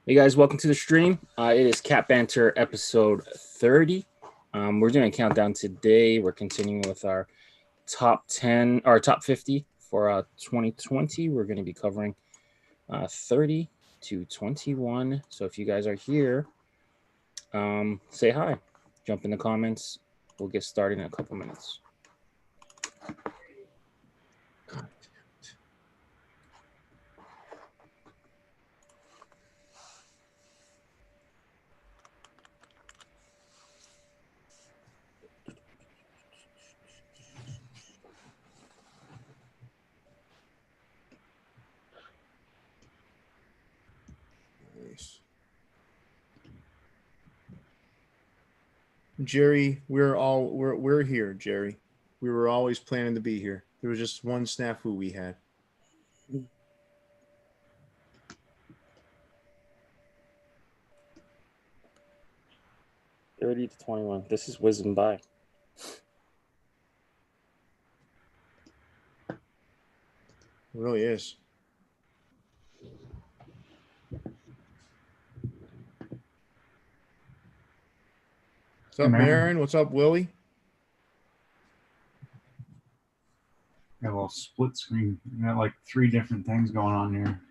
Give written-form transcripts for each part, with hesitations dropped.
Hey guys, welcome to the stream. It is Cat Banter episode 30. We're doing a countdown today. We're continuing with our top 10 or top 50 for 2020. We're going to be covering 30 to 21. So if you guys are here, say hi, jump in the comments. We'll get started in a couple minutes. Jerry, we're here, Jerry. We were always planning to be here. There was just one snafu we had. $30 to 21. This is whizzing by. It really is. What's up, Marin? What's up, Willie? Got a little split screen. You got like 3 different things going on here.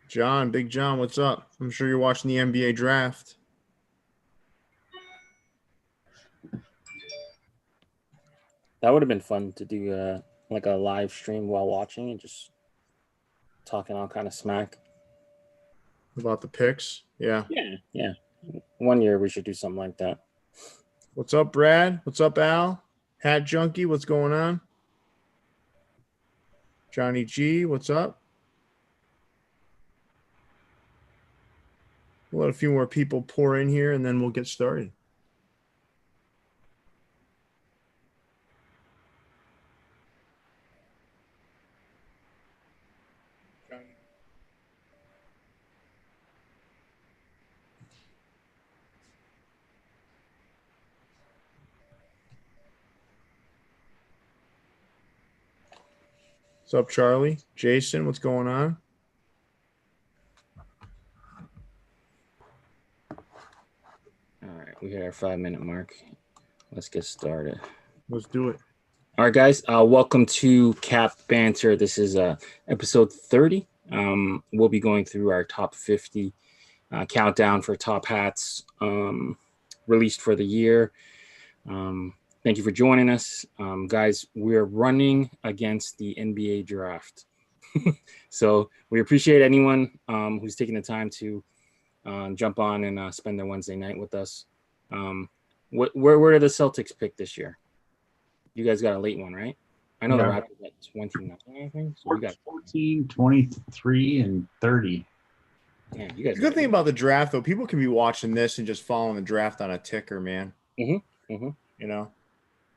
John, Big John, what's up? I'm sure you're watching the NBA draft. That would have been fun to do like a live stream while watching and just talking all kind of smack about the picks. Yeah. One year we should do something like that. What's up, Brad? What's up, Al? Hat Junkie, what's going on? Johnny G, what's up? We'll let a few more people pour in here and then we'll get started. What's up, Charlie? Jason, what's going on? All right, we hit our 5-minute mark. Let's get started. Let's do it. All right, guys. Welcome to Cap Banter. This is episode 30. We'll be going through our top 50 countdown for top hats released for the year. Thank you for joining us. Guys, we're running against the NBA draft. So we appreciate anyone who's taking the time to jump on and spend their Wednesday night with us. Where did the Celtics pick this year? You guys got a late one, right? I know the Raptors got 29, I think. So we got 14, 23, and 30. Damn, you guys. The good thing about the draft, though, people can be watching this and just following the draft on a ticker, man. You know,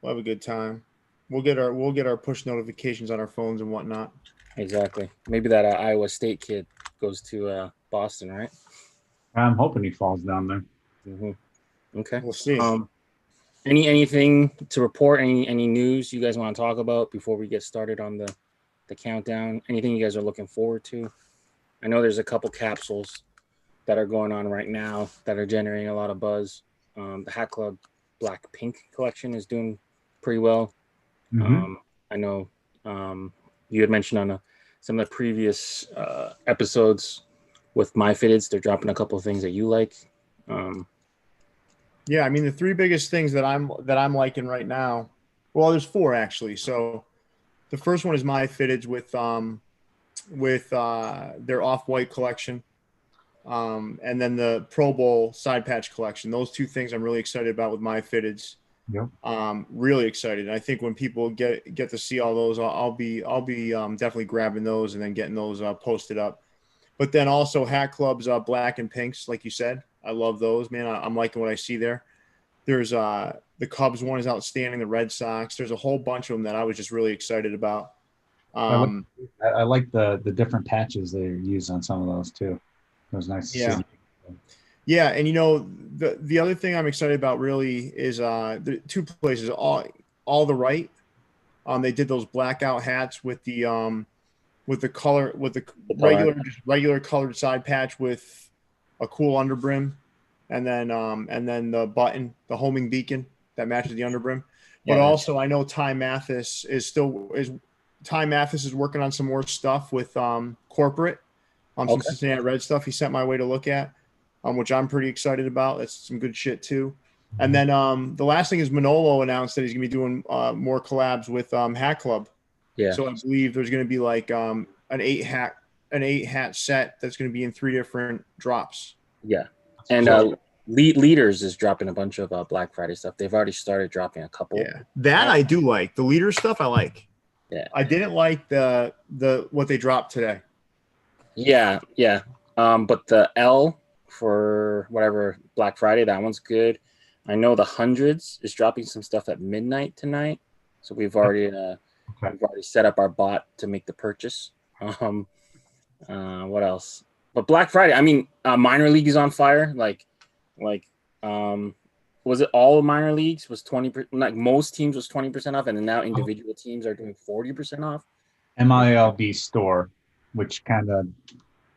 we'll have a good time. We'll get our push notifications on our phones and whatnot. Exactly. Maybe that Iowa State kid goes to Boston, right? I'm hoping he falls down there. Okay. We'll see. Anything to report? Any news you guys want to talk about before we get started on the countdown? Anything you guys are looking forward to? I know there's a couple capsules that are going on right now that are generating a lot of buzz. The Hat Club Black Pink collection is doing pretty well. I know you had mentioned on some of the previous episodes with My Fitteds, they're dropping a couple of things that you like. Yeah, I mean the 3 biggest things that I'm liking right now. Well, there's 4 actually. So the first one is My Fitteds with their Off-White collection, and then the Pro Bowl side patch collection. Those 2 things I'm really excited about with My Fitteds. Yep. Really excited. And I think when people get to see all those, I'll be definitely grabbing those and then getting those posted up. But then also Hat Club's black and pinks, like you said. I love those, man. I'm liking what I see there. There's the Cubs one is outstanding. The Red Sox. There's a whole bunch of them that I was just really excited about. I like the different patches they use on some of those too. It was nice to see. Yeah, and the other thing I'm excited about really is the 2 places. All the Right They did those blackout hats with the color, with the color. regular colored side patch with a cool underbrim, and then the button, the homing beacon that matches the underbrim. But Yeah. also, I know Ty Mathis is working on some more stuff with corporate, some Okay. Cincinnati Red stuff. He sent my way to look at, which I'm pretty excited about. That's some good shit too. And then the last thing is Manolo announced that he's gonna be doing more collabs with Hat Club. Yeah. So I believe there's gonna be like an 8-hat set that's gonna be in 3 different drops. Yeah. And Leaders is dropping a bunch of Black Friday stuff. They've already started dropping a couple. Yeah, that I do like. The leader stuff I like. Yeah. I didn't like the what they dropped today. Yeah. But the L for whatever Black Friday, that one's good. I know the Hundreds is dropping some stuff at midnight tonight, so we've already set up our bot to make the purchase. What else? But Black Friday, I mean, minor league is on fire. Was it all minor leagues was 20%? Like most teams was 20% off, and then now individual teams are doing 40% off. MILB store, which kind of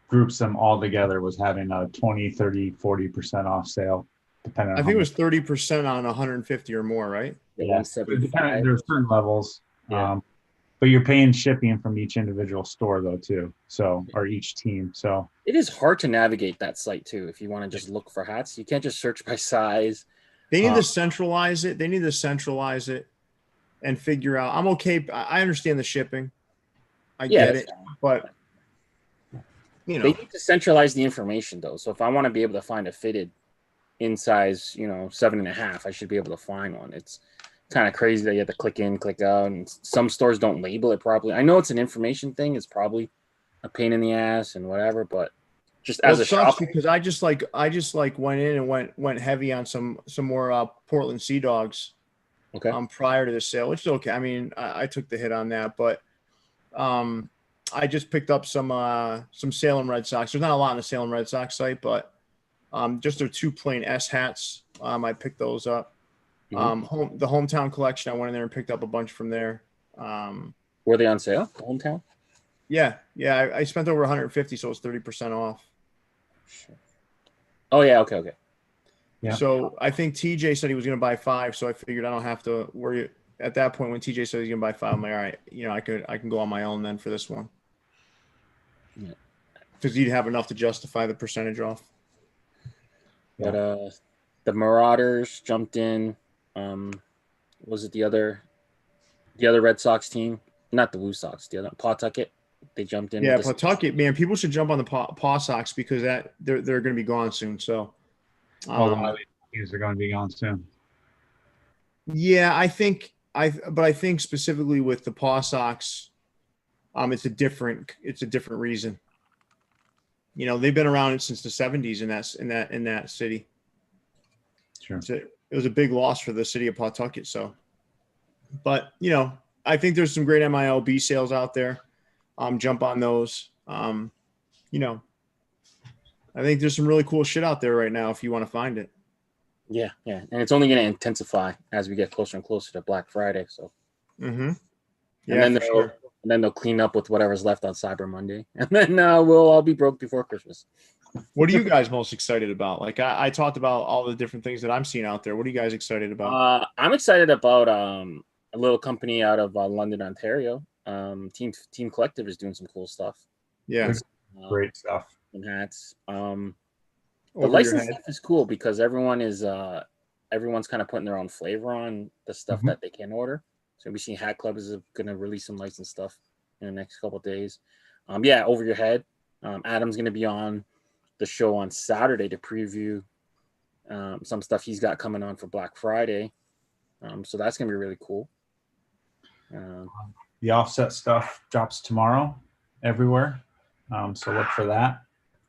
groups them all together, was having a 20, 30, 40% off sale. Depending on I think it was 30% on 150 or more, right? Yeah, 175. There's certain levels. Yeah. But you're paying shipping from each individual store though too. So, or each team. So it is hard to navigate that site too. If you want to just look for hats, you can't just search by size. They need to centralize it. They need to centralize it and figure out. I'm okay. I understand the shipping. I get it, but they need to centralize the information though. So if I want to be able to find a fitted in size, 7.5, I should be able to find one. It's kind of crazy that you have to click in, click out, and some stores don't label it properly. I know it's an information thing. It's probably a pain in the ass and whatever, but just as a shopper, because I just went in and went heavy on some more Portland Sea Dogs. Okay. Prior to the sale, which is okay. I mean, I took the hit on that, but I just picked up some Salem Red Sox. There's not a lot on the Salem Red Sox site, but just their 2 plain S hats. I picked those up. Mm-hmm. The hometown collection, I went in there and picked up a bunch from there. Were they on sale? The hometown? Yeah. I spent over 150, so it was 30% off. Oh yeah, okay. Yeah. So I think TJ said he was going to buy 5, so I figured I don't have to worry. At that point, when TJ said he's going to buy 5, I'm like, all right, I can go on my own then for this one. Yeah. Because you'd have enough to justify the percentage off. But the Marauders jumped in. Was it the other Red Sox team? Not the Woo Sox, the other Pawtucket. They jumped in. Yeah, Pawtucket, man. People should jump on the Paw Sox because they're going to be gone soon. So a lot of these teams are going to be gone soon. Yeah, I think specifically with the Paw Sox, it's a different reason. They've been around since the 70s in that city. Sure. It was a big loss for the city of Pawtucket. So, but I think there's some great MILB sales out there. Jump on those. I think there's some really cool shit out there right now if you want to find it. Yeah, and it's only going to intensify as we get closer and closer to Black Friday. So, yeah, and then they'll clean up with whatever's left on Cyber Monday, and then we'll all be broke before Christmas. What are you guys most excited about? Like I talked about all the different things that I'm seeing out there. What are you guys excited about? I'm excited about a little company out of London, Ontario. Team Collective is doing some cool stuff. Yeah, great stuff. And hats. The license stuff is cool because everyone's kind of putting their own flavor on the stuff that they can order. So we see Hat Club is going to release some licensed stuff in the next couple of days. Over your head. Adam's going to be on the show on Saturday to preview some stuff he's got coming on for Black Friday. So that's going to be really cool. The offset stuff drops tomorrow everywhere. So look for that.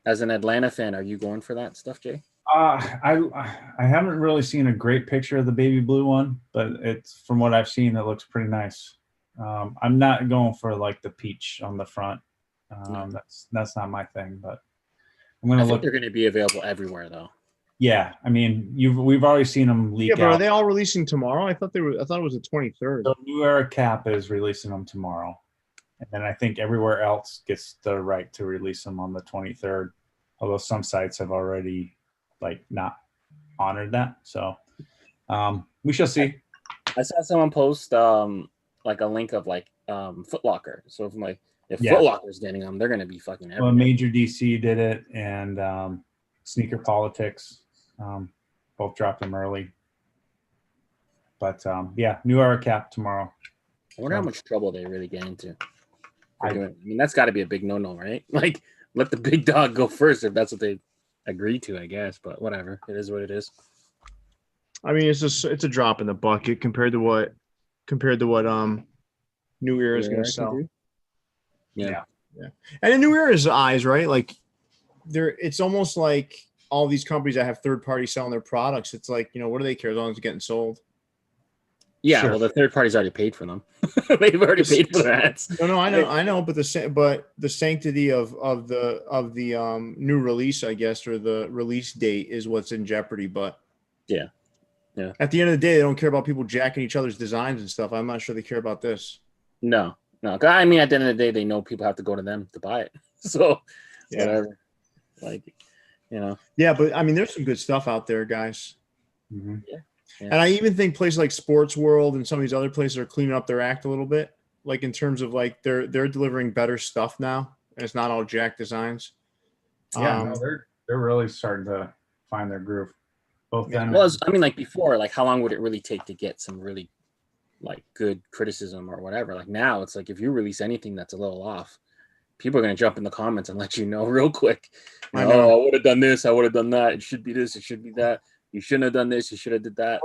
As an Atlanta fan, are you going for that stuff, Jay? I haven't really seen a great picture of the baby blue one, but it's from what I've seen, it looks pretty nice. I'm not going for like the peach on the front. That's not my thing, but I'm going to look. They're going to be available everywhere though. Yeah, I mean, we've already seen them leak Yeah, but are out. they all releasing tomorrow? I thought it was the 23rd. So New Era Cap is releasing them tomorrow, and then I think everywhere else gets the right to release them on the 23rd. Although some sites have already not honored that, so we shall see. I saw someone post like a link of like Foot Locker. So if Yeah. Foot Locker's getting them, they're gonna be fucking everywhere. Well, Major DC did it, and Sneaker Politics both dropped them early. But yeah, New Era Cap tomorrow. I wonder how much trouble they really get into. I mean, that's got to be a big no-no, right? Like, let the big dog go first if that's what they agreed to, I guess. But whatever, it is what it is. I mean, it's a drop in the bucket compared to what New Era is going to sell. Yeah. And in New Era's eyes, right? Like, it's almost like all these companies that have third parties selling their products. It's like, what do they care as long as it's getting sold? Yeah, Sure. well, the third party's already paid for them. They've already paid for their ads. No, I know, but the sanctity of the new release, I guess, or the release date is what's in jeopardy. But yeah. At the end of the day, they don't care about people jacking each other's designs and stuff. I'm not sure they care about this. No. I mean, at the end of the day, they know people have to go to them to buy it. So whatever. Yeah, but I mean, there's some good stuff out there, guys. Mm-hmm. Yeah. And I even think places like Sports World and some of these other places are cleaning up their act a little bit, like in terms of like they're delivering better stuff now, and it's not all jack designs. Yeah, they're really starting to find their groove. Both them. Well, I mean, like before, like how long would it really take to get some really like good criticism or whatever? Like now, it's like if you release anything that's a little off, people are gonna jump in the comments and let you know real quick. I would have done this. I would have done that. It should be this. It should be that. You shouldn't have done this. You should have did that.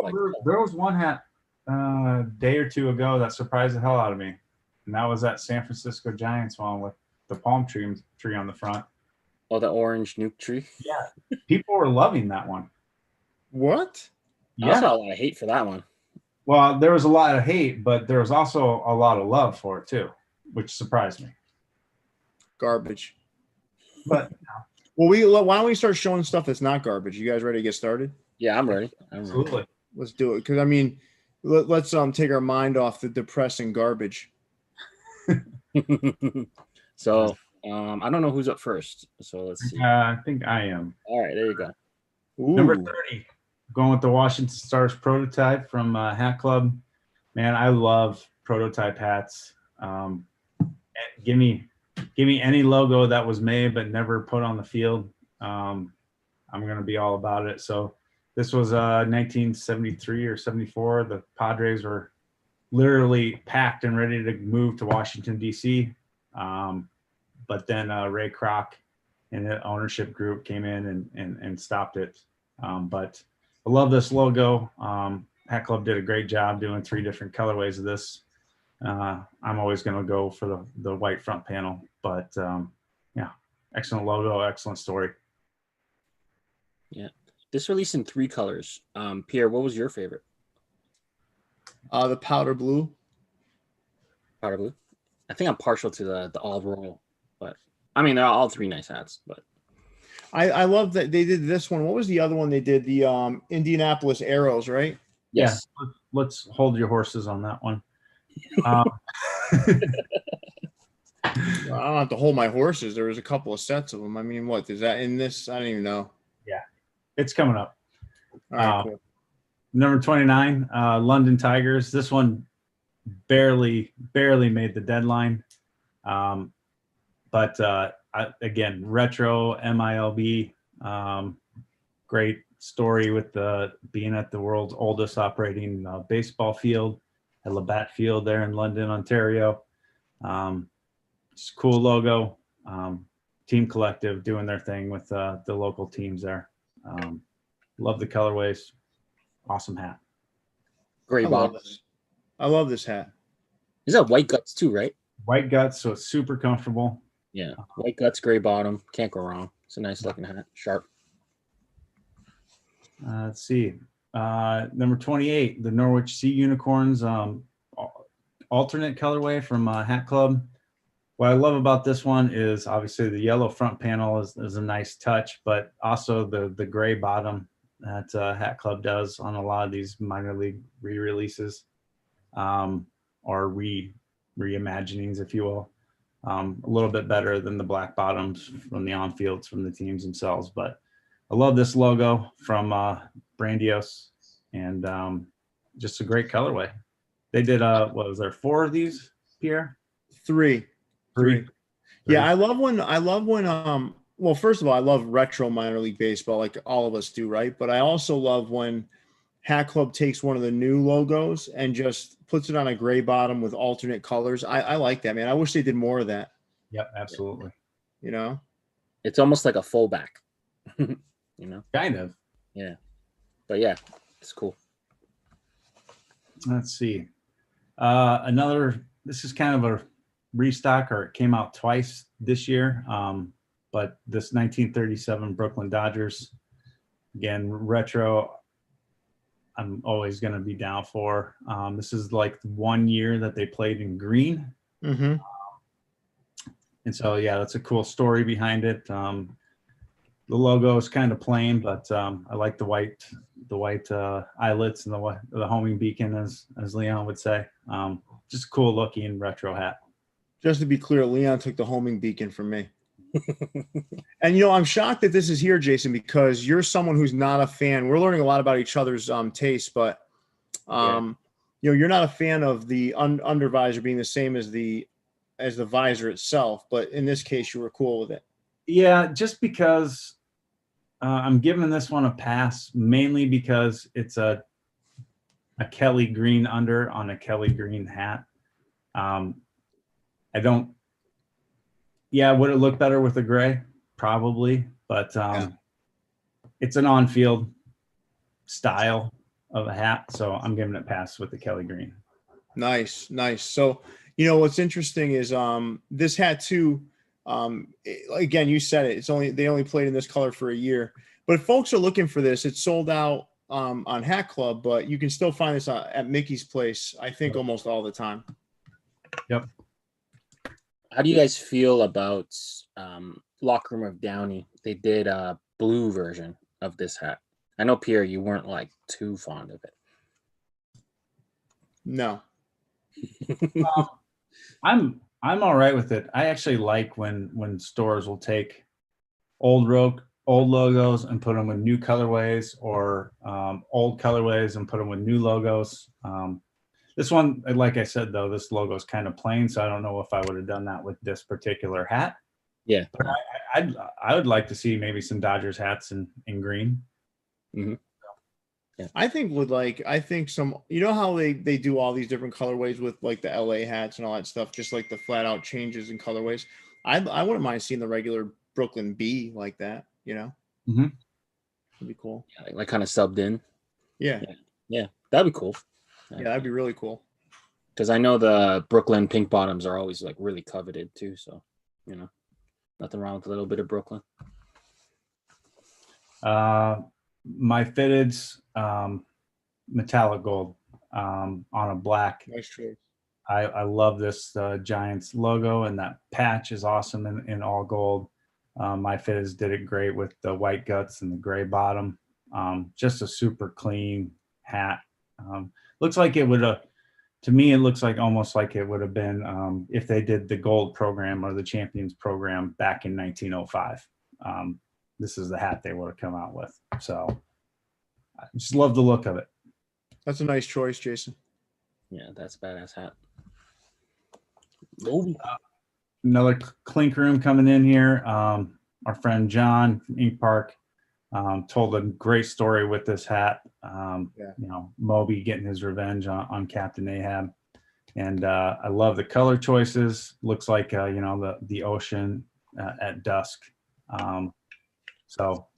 There was one hat a day or two ago that surprised the hell out of me, and that was that San Francisco Giants one with the palm tree on the front. Oh, the orange nuke tree. Yeah, people were loving that one. What? Yeah, I saw a lot of hate for that one. Well, there was a lot of hate, but there was also a lot of love for it too, which surprised me. Garbage. But well, why don't we start showing stuff that's not garbage? You guys ready to get started? Yeah, I'm ready. Absolutely. Let's do it. Because I mean, let's take our mind off the depressing garbage. So I don't know who's up first. So let's see. I think I am. All right, there you go. Ooh. Number 30, going with the Washington Stars prototype from Hat Club. Man, I love prototype hats. Give me any logo that was made but never put on the field. I'm gonna be all about it. So this was 1973 or 74. The Padres were literally packed and ready to move to Washington, D.C. But then Ray Kroc and the ownership group came in and stopped it. But I love this logo. Hat Club did a great job doing 3 different colorways of this. I'm always going to go for the white front panel. But, yeah, excellent logo, excellent story. Yeah. This released in 3 colors. Pierre, what was your favorite? The powder blue. Powder blue. I think I'm partial to the all roll, but I mean they're all 3 nice hats. But I love that they did this one. What was the other one they did? The Indianapolis Arrows, right? Yes. Yeah, let's hold your horses on that one. I don't have to hold my horses. There was a couple of sets of them. I mean, what is that in this? I don't even know. Yeah, it's coming up. All right, cool. Number 29, London Tigers. This one barely made the deadline. But again, retro MILB, great story with being at the world's oldest operating baseball field at Labatt Field there in London, Ontario. It's a cool logo. Team Collective doing their thing with the local teams there. Love the colorways. Awesome hat. Gray bottom. I love this hat. Is that white guts too, right? White guts, so it's super comfortable. Yeah, white guts, gray bottom. Can't go wrong. It's a nice looking hat. Sharp. Let's see. Number 28, the Norwich Sea Unicorns, alternate colorway from Hat Club. What I love about this one is obviously the yellow front panel is a nice touch, but also the gray bottom that Hat Club does on a lot of these minor league re-releases, or reimaginings, if you will. A little bit better than the black bottoms from the on-fields from the teams themselves. But I love this logo from Brandios, and just a great colorway. They did, what was there, 4 of these, Pierre? Three. Three. Yeah, I love when well, first of all, I love retro minor league baseball, like all of us do, right? But I also love when Hat Club takes one of the new logos and just puts it on a gray bottom with alternate colors. I like that, man. I wish they did more of that. Yep, absolutely. You know? It's almost like a fullback. You know? Kind of. Yeah. But yeah, it's cool. Let's see. This is kind of a restock, or it came out twice this year. But this 1937 Brooklyn Dodgers, again, retro, I'm always going to be down for. This is like 1 year that they played in green. Mm-hmm. And so, yeah, that's a cool story behind it. The logo is kind of plain, but I like the white eyelets and the homing beacon, as Leon would say. Just a cool looking retro hat. Just to be clear, Leon took the homing beacon from me. And I'm shocked that this is here, Jason, because you're someone who's not a fan. We're learning a lot about each other's tastes, but you're not a fan of the undervisor being the same as the visor itself. But in this case, you were cool with it. Yeah, just because I'm giving this one a pass, mainly because it's a Kelly green under on a Kelly green hat. Would it look better with the gray? Probably, but it's an on-field style of a hat, so I'm giving it a pass with the Kelly green. Nice. So, what's interesting is this hat too. Again, you said it. They only played in this color for a year, but if folks are looking for this, it's sold out on Hat Club, but you can still find this at Mickey's place, I think, almost all the time. Yep. How do you guys feel about Locker Room of Downey? They did a blue version of this hat. I know, Pierre, you weren't like too fond of it. No. I'm all right with it. I actually like when stores will take old logos and put them with new colorways, or old colorways and put them with new logos. This one, like I said, though, this logo is kind of plain, so I don't know if I would have done that with this particular hat. Yeah. But I would like to see maybe some Dodgers hats in green. Mm-hmm. Yeah. I think some, how they do all these different colorways with like the LA hats and all that stuff, just like the flat out changes in colorways. I wouldn't mind seeing the regular Brooklyn B like that, Mm-hmm. That'd be cool. Yeah, like kind of subbed in. Yeah. That'd be cool. Yeah, that'd be really cool. Because I know the Brooklyn pink bottoms are always like really coveted too. So, nothing wrong with a little bit of Brooklyn. My fitteds, metallic gold on a black. Nice choice. I love this Giants logo, and that patch is awesome in all gold. My fitteds did it great with the white guts and the gray bottom. Just a super clean hat. Looks like it would have, to me, it looks like almost like it would have been if they did the gold program or the champions program back in 1905. This is the hat they would have come out with. So I just love the look of it. That's a nice choice, Jason. Yeah, that's a badass hat. Another clink room coming in here. Our friend John from Ink Park told a great story with this hat. Moby getting his revenge on Captain Ahab. And I love the color choices. Looks like, the ocean at dusk. So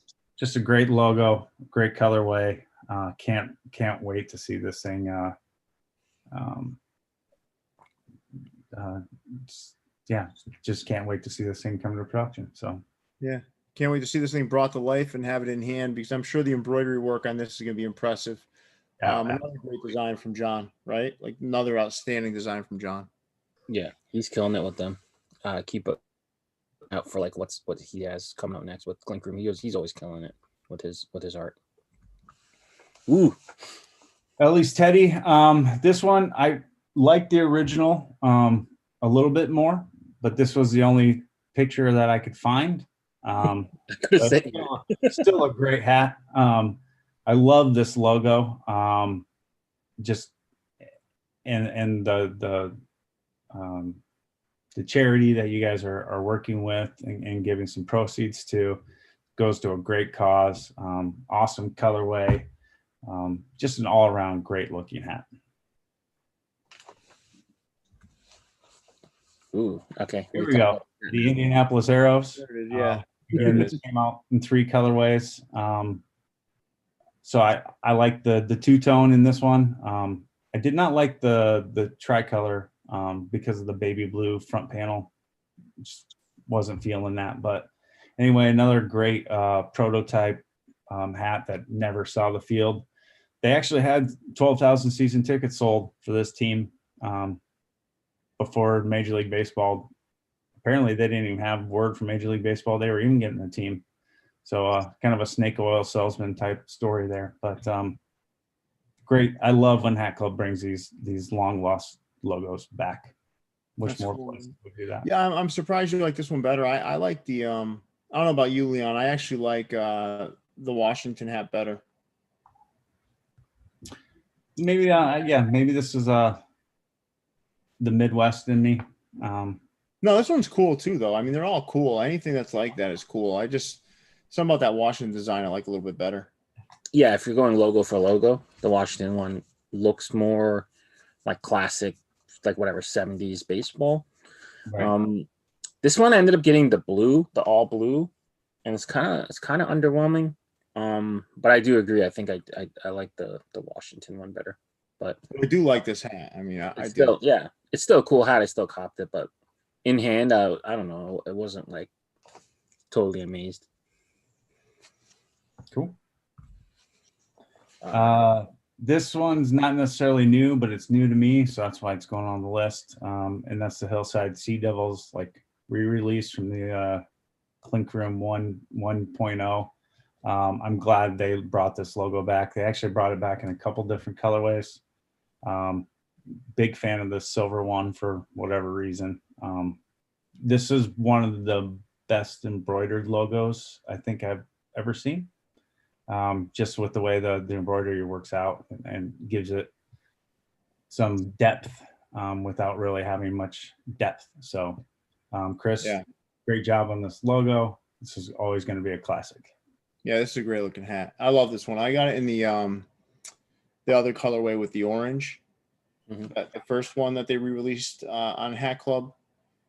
just a great logo, great colorway. Can't wait to see this thing. Just can't wait to see this thing come to production. So yeah, can't wait to see this thing brought to life and have it in hand, because I'm sure the embroidery work on this is going to be impressive. Another great design from John, right? Like another outstanding design from John. Yeah, he's killing it with them. Keep it out for like what he has coming out next with Clink Room. He's always killing it with his art. Ooh, At least Teddy. This one I like the original a little bit more, but this was the only picture that I could find. I could have But said still a great hat. I love this logo. Just and the charity that you guys are working with and giving some proceeds to goes to a great cause. Awesome colorway. Just an all around great looking hat. Ooh, okay. Here we go. The Indianapolis Arrows. There it is, yeah. Again, this came out in 3 colorways. So I like the two-tone in this one. I did not like the tricolor because of the baby blue front panel. Just wasn't feeling that. But anyway, another great prototype hat that never saw the field. They actually had 12,000 season tickets sold for this team before Major League Baseball. Apparently, they didn't even have word from Major League Baseball they were even getting a team. So kind of a snake oil salesman type story there. But great. I love when Hat Club brings these long lost logos back. Wish more places would do that. Yeah, I'm surprised you like this one better. I like the I don't know about you, Leon. I actually like the Washington hat better. Maybe maybe this is the Midwest in me. No, this one's cool too, though. I mean, they're all cool. Anything that's like that is cool. Something about that Washington design I like a little bit better. Yeah, if you're going logo for logo, the Washington one looks more like classic, like whatever 70s baseball. Right. This one I ended up getting the blue, the all blue, and it's kind of underwhelming. But I do agree. I think I like the Washington one better. But I do like this hat. I mean, I still, do. yeah, it's still a cool hat. I still copped it, but in hand, I don't know. It wasn't like totally amazed. Cool. This one's not necessarily new, but it's new to me, so that's why it's going on the list. And that's the Hillside Sea Devils, like re-release from the Clink Room 1.0. I'm glad they brought this logo back. They actually brought it back in a couple different colorways. Big fan of the silver one for whatever reason. This is one of the best embroidered logos I think I've ever seen. Just with the way the embroidery works out and gives it some depth without really having much depth. So, Chris, great job on this logo. This is always going to be a classic. Yeah, this is a great looking hat. I love this one. I got it in the other colorway with the orange. Mm-hmm. The first one that they re-released on Hat Club,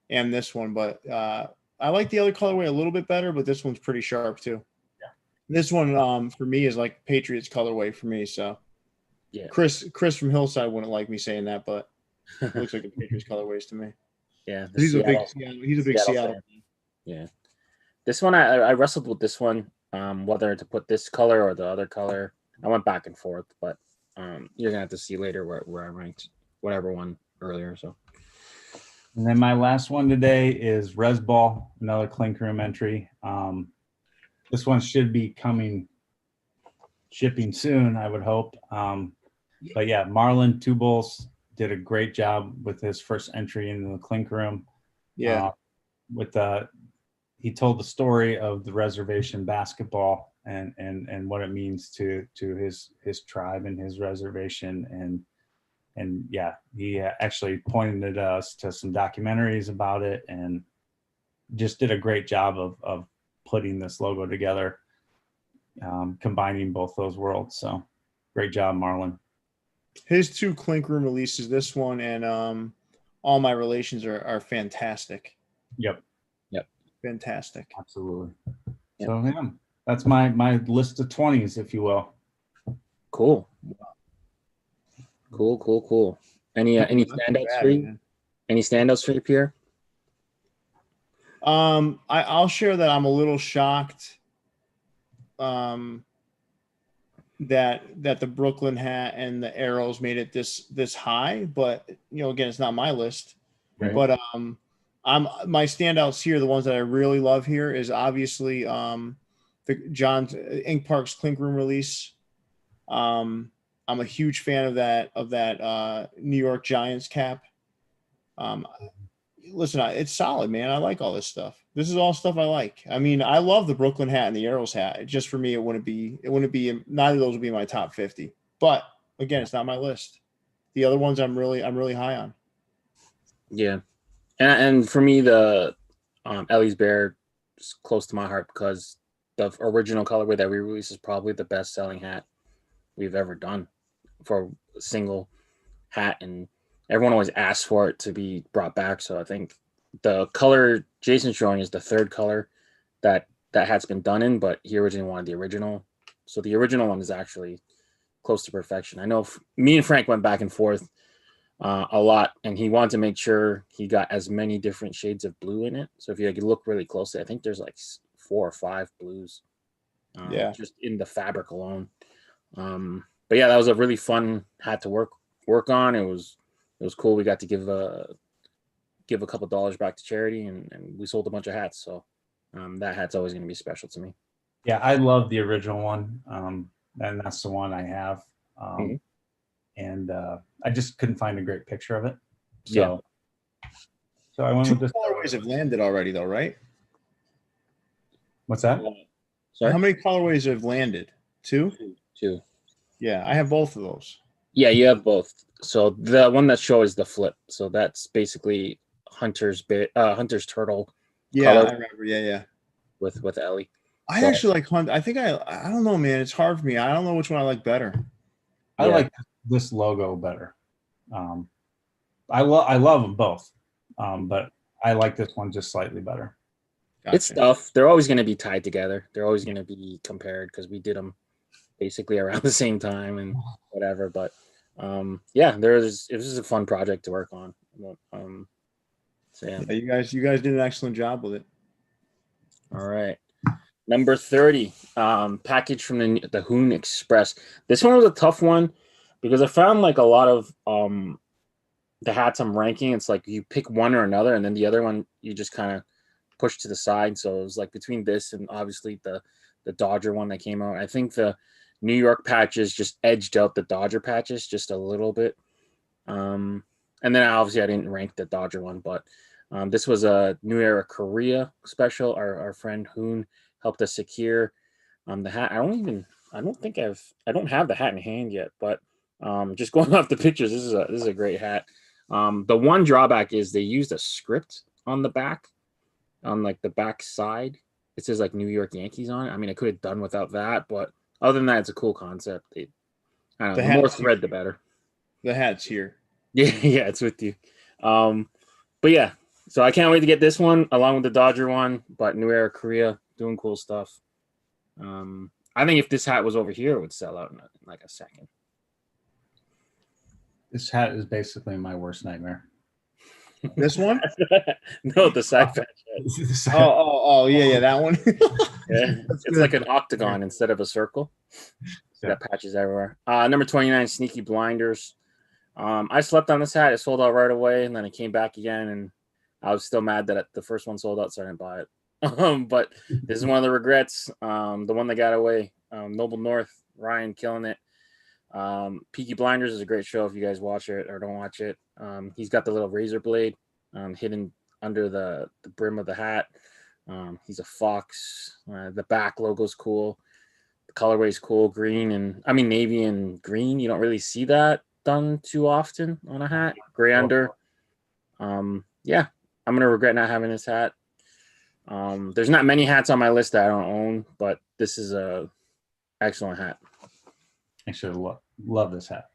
and this one. But I like the other colorway a little bit better, but this one's pretty sharp too. This one for me is like Patriots colorway for me. So yeah, Chris from Hillside wouldn't like me saying that, but it looks like a Patriots colorways to me. Yeah, he's a big Seattle. Yeah, this one I wrestled with this one, whether to put this color or the other color. I went back and forth, but you're gonna have to see later where I ranked whatever one earlier. So, and then my last one today is Res Ball, another Clink Room entry. This one should be shipping soon, I would hope. But yeah, Marlon Tubles did a great job with his first entry into the Clink Room. Yeah. He told the story of the reservation basketball and what it means to his tribe and his reservation. And yeah, he actually pointed us to some documentaries about it and just did a great job of putting this logo together, combining both those worlds. So great job, Marlon. His 2 Clink Room releases, this one and All My Relations are fantastic. Yep. Fantastic. Absolutely. Yep. So yeah, that's my list of 20s, if you will. Cool. Any standouts for you? Any standouts for you, Pierre? I'll share that I'm a little shocked that the Brooklyn hat and the arrows made it this high, but again, it's not my list. Right. But my standouts here, the ones that I really love here is obviously the John's Ink Park's Clink Room release. I'm a huge fan of that New York Giants cap. Listen, it's solid, man. I like all this stuff. This is all stuff I like. I mean, I love the Brooklyn hat and the Arrows hat. Just for me, it wouldn't be. Neither of those would be my top 50. But again, it's not my list. The other ones, I'm really high on. Yeah, and for me, the Ellie's Bear is close to my heart because the original colorway that we released is probably the best selling hat we've ever done for a single hat, and everyone always asks for it to be brought back. So I think the color Jason's showing is the third color that hat's been done in, but he originally wanted the original. So the original one is actually close to perfection. I know me and Frank went back and forth a lot, and he wanted to make sure he got as many different shades of blue in it. So if you look really closely, I think there's like 4 or 5 blues just in the fabric alone. But yeah, that was a really fun hat to work on. It was cool. We got to give a couple dollars back to charity, and we sold a bunch of hats. So that hat's always going to be special to me. Yeah, I love the original one, and that's the one I have. And I just couldn't find a great picture of it. So I went with this. 2 colorways have landed already, though, right? What's that? Sorry? How many colorways have landed? 2? 2. Yeah, I have both of those. Yeah, you have both. So the one that shows is the flip. So that's basically Hunter's turtle. Yeah, color I remember. Yeah. With Ellie. I actually like Hunt. I think I don't know, man. It's hard for me. I don't know which one I like better. I like this logo better. I love them both, but I like this one just slightly better. Gotcha. It's tough. They're always going to be tied together. They're always going to be compared because we did them basically around the same time and whatever. But it was a fun project to work on. So yeah, you guys did an excellent job with it. All right. Number 30, package from the Hoon Express. This one was a tough one because I found like a lot of the hats I'm ranking. It's like you pick one or another, and then the other one you just kind of push to the side. So it was like between this and obviously the Dodger one that came out. I think the New York patches just edged out the Dodger patches just a little bit. And then obviously I didn't rank the Dodger one, but this was a New Era Korea special. Our friend Hoon helped us secure the hat. I don't have the hat in hand yet, but just going off the pictures, this is a great hat. The one drawback is they used a script on the back, on like the back side. It says like New York Yankees on it. I mean, I could have done without that, but other than that, it's a cool concept. I don't know, the more thread, the better. The hat's here. Yeah, it's with you. But yeah, so I can't wait to get this one along with the Dodger one. But New Era Korea doing cool stuff. I think if this hat was over here, it would sell out in like a second. This hat is basically my worst nightmare. This one? No, the side patch. Oh, yeah, that one. Yeah, it's like an octagon instead of a circle. So that patches everywhere. Number 29, Sneaky Blinders. I slept on this hat. It sold out right away, and then it came back again, and I was still mad that the first one sold out, so I didn't buy it. But this is one of the regrets. The one that got away. Noble North, Ryan killing it. Peaky Blinders is a great show if you guys watch it or don't watch it. He's got the little razor blade hidden under the brim of the hat. He's a fox. The back logo's cool. The colorway's cool, navy and green. You don't really see that done too often on a hat. Gray under. Yeah, I'm gonna regret not having this hat. There's not many hats on my list that I don't own, but this is a excellent hat. Actually, love this hat.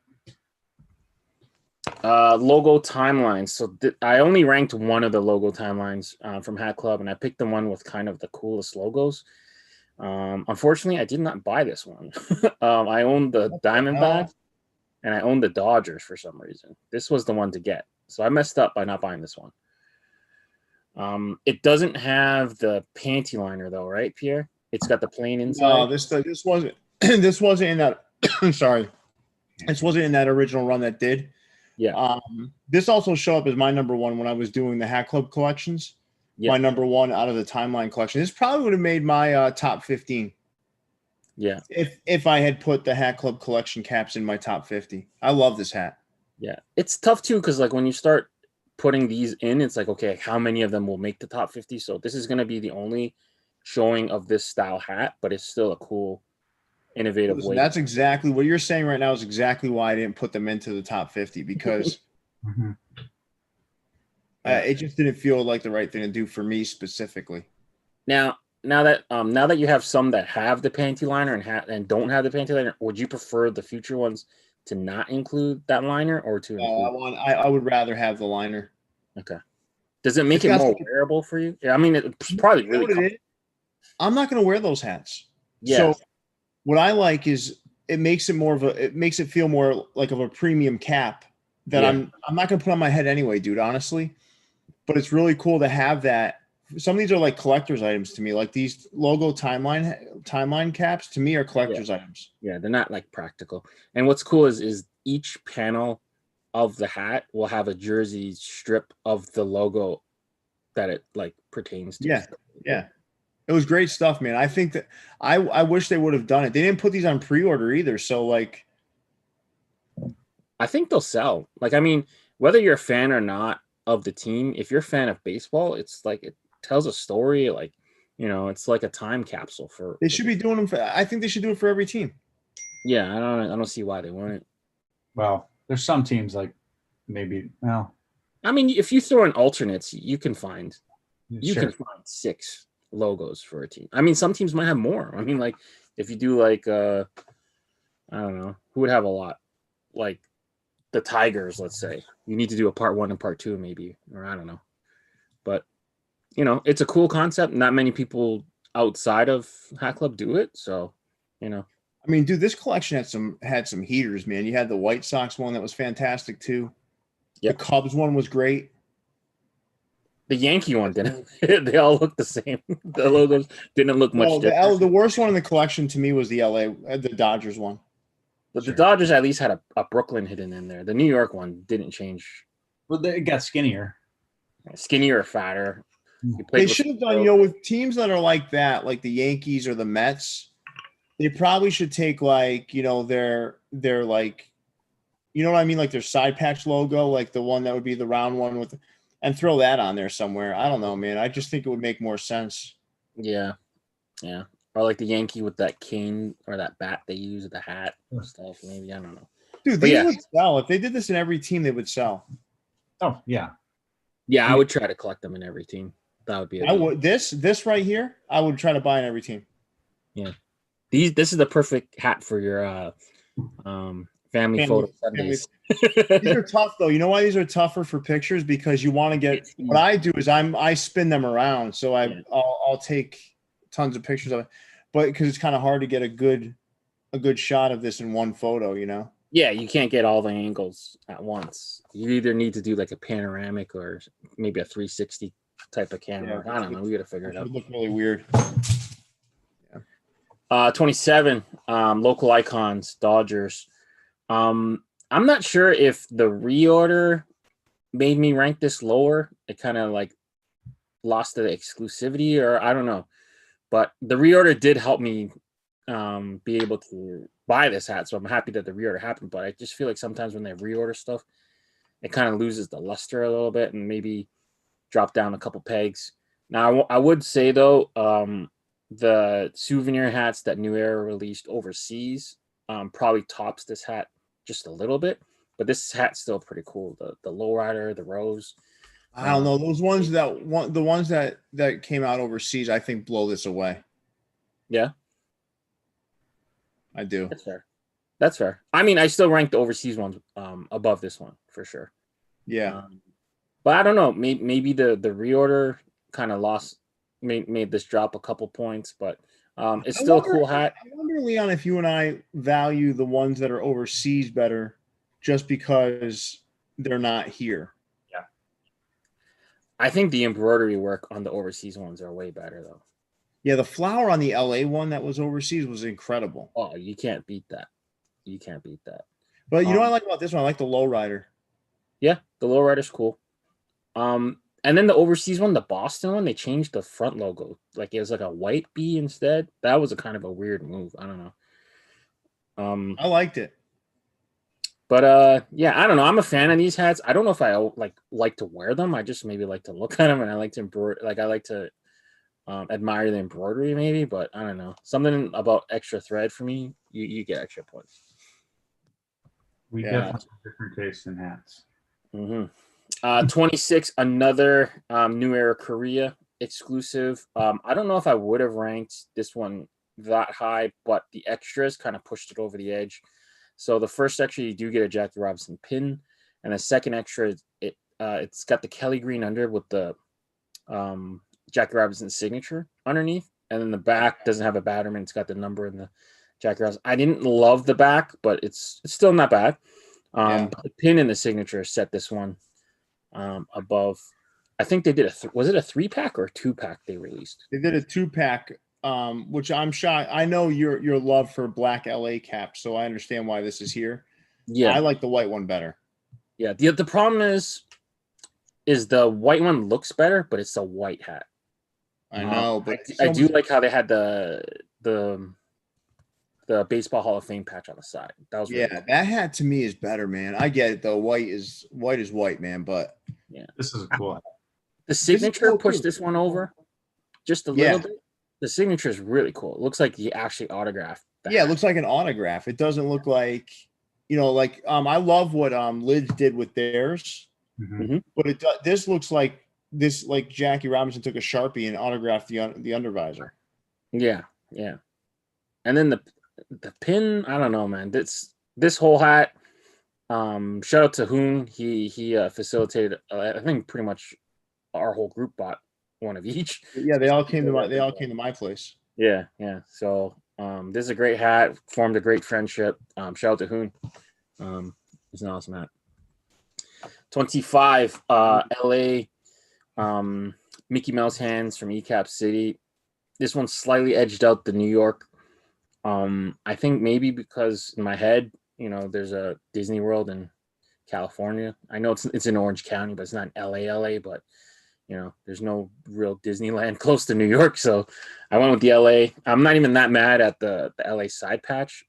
Logo timelines. So I only ranked one of the logo timelines from Hat Club, and I picked the one with kind of the coolest logos. Unfortunately, I did not buy this one. I owned the Diamondback, and I owned the Dodgers for some reason. This was the one to get. So I messed up by not buying this one. It doesn't have the panty liner though, right, Pierre? It's got the plain inside. No, this wasn't this wasn't in that. I'm sorry, this wasn't in that original run that did. Yeah. This also showed up as my number one when I was doing the Hat Club collections. Yeah. My number one out of the timeline collection. This probably would have made my top 15. Yeah. If I had put the Hat Club collection caps in my top 50. I love this hat. Yeah. It's tough too, because like when you start putting these in, it's like, okay, how many of them will make the top 50? So this is going to be the only showing of this style hat, but it's still a cool, innovative Listen, way. that's exactly what you're saying right now is exactly why I didn't put them into the top 50 because Mhm. it just didn't feel like the right thing to do for me specifically. Now that you have some that have the panty liner and don't have the panty liner, would you prefer the future ones to not include that liner or to include? I would rather have the liner. Okay. Does it make It's it got more some- wearable for you? Yeah, I mean, it's probably You know really what it comfortable. is? I'm not going to wear those hats. Yeah. So what I like is it makes it feel more like of a premium cap that Yeah. I'm not going to put on my head anyway, dude, honestly. But it's really cool to have that. Some of these are like collector's items to me. Like these logo timeline caps to me are collector's items. Yeah, they're not like practical. And what's cool is each panel of the hat will have a jersey strip of the logo that it like pertains to. Yeah. Yeah. It was great stuff, man. I think that I wish they would have done it. They didn't put these on pre-order either. So like I think they'll sell. Like, I mean, whether you're a fan or not of the team, if you're a fan of baseball, it's like it tells a story. Like, it's like a time capsule for. they should be doing them for, I think they should do it for every team. Yeah, I don't see why they wouldn't. Well, there's some teams like maybe well, I mean, if you throw in alternates, you can find sure. 6 logos for a team. I mean, some teams might have more. I mean, like if you do like I don't know, who would have a lot? Like the Tigers, let's say. You need to do a part 1 and part 2 maybe, or I don't know. But it's a cool concept. Not many people outside of Hat Club do it, so I mean, dude, this collection had some heaters, man. You had the White Sox one that was fantastic too. Yep. The Cubs one was great. The Yankee one didn't. They all look the same. The logos didn't look much different. The worst one in the collection to me was the Dodgers one. But the Dodgers at least had a Brooklyn hidden in there. The New York one didn't change. Well, it got skinnier. Skinnier or fatter. They should have done, with teams that are like that, like the Yankees or the Mets, they probably should take like, their like, you know what I mean? Like their side patch logo, like the one that would be the round one and throw that on there somewhere. I don't know, man. I just think it would make more sense. Yeah. Yeah. Or like the Yankee with that cane or that bat they use with the hat and stuff. Maybe. I don't know. Dude, these would sell. If they did this in every team, they would sell. Oh, yeah. Yeah, I would try to collect them in every team. That would be this right here, I would try to buy in every team. Yeah. This is the perfect hat for your family photo Sundays. These are tough though. You know why these are tougher for pictures? Because you want to get what I do is I spin them around. So I'll take tons of pictures of it. But because it's kind of hard to get a good shot of this in one photo, Yeah, you can't get all the angles at once. You either need to do like a panoramic or maybe a 360 type of camera. Yeah, I don't know. We got to figure it out. It would look really weird. 27 local icons, Dodgers. I'm not sure if the reorder made me rank this lower. It kind of like lost the exclusivity, or I don't know. But the reorder did help me be able to buy this hat, so I'm happy that the reorder happened. But I just feel like sometimes when they reorder stuff, it kind of loses the luster a little bit and maybe drop down a couple pegs. Now I would say though, the souvenir hats that New Era released overseas probably tops this hat just a little bit, but this hat's still pretty cool. The lowrider, the rose. I don't know, those ones the ones that came out overseas, I think blow this away. Yeah, I do. That's fair. I mean, I still rank the overseas ones above this one for sure. Yeah, but I don't know. Maybe the reorder kind of made this drop a couple points, but it's still a cool hat. I wonder, Leon, if you and I value the ones that are overseas better just because they're not here. Yeah. I think the embroidery work on the overseas ones are way better though. Yeah, the flower on the LA one that was overseas was incredible. Oh, you can't beat that. But you know what I like about this one? I like the lowrider. Yeah, the lowrider's cool. And then the overseas one, the Boston one, they changed the front logo. Like it was like a white bee instead. That was a kind of a weird move. I don't know. I liked it. But yeah, I don't know. I'm a fan of these hats. I don't know if I like to wear them. I just maybe like to look at them, and I like to embroider. Like I like to admire the embroidery, maybe. But I don't know. Something about extra thread for me, you get extra points. We definitely have different tastes in hats. 26, another New Era Korea exclusive. I don't know if I would have ranked this one that high, but the extras kind of pushed it over the edge. So the first extra, you do get a Jackie Robinson pin, and the second extra, it's got the Kelly green under with the Jackie Robinson signature underneath, and then the back doesn't have a batterman. It's got the number in the Jackie Robinson. I didn't love the back, but it's still not bad. But the pin and the signature set this one above. I think they did was it a 3-pack or a 2-pack they released? They did a 2-pack. Which I'm shocked. I know your love for black LA caps, so I understand why this is here. Yeah, I like the white one better. Yeah, the problem is the white one looks better, but it's a white hat. I know, but I do like how they had the Baseball Hall of Fame patch on the side. That was really cool. That hat to me is better, man. I get it though. White is white, man. But yeah, this is cool. The signature pushed this one over just a little bit. The signature is really cool. It looks like he actually autographed that. Yeah, it looks like an autograph. It doesn't look like, like I love what Lids did with theirs. But this looks like Jackie Robinson took a Sharpie and autographed the undervisor. Yeah. And then the pin, I don't know, man. This whole hat. Shout out to Hoon. He facilitated. I think pretty much our whole group bought one of each. Yeah, they all came to my place. Yeah. So this is a great hat. Formed a great friendship. Shout out to Hoon. It's an awesome hat. 25, LA, Mickey Mouse hands from ecapcity. This one slightly edged out the New York. I think maybe because in my head, there's a Disney World in California. I know it's in Orange County, but it's not LA, but there's no real Disneyland close to New York. So I went with the LA. I'm not even that mad at the LA side patch.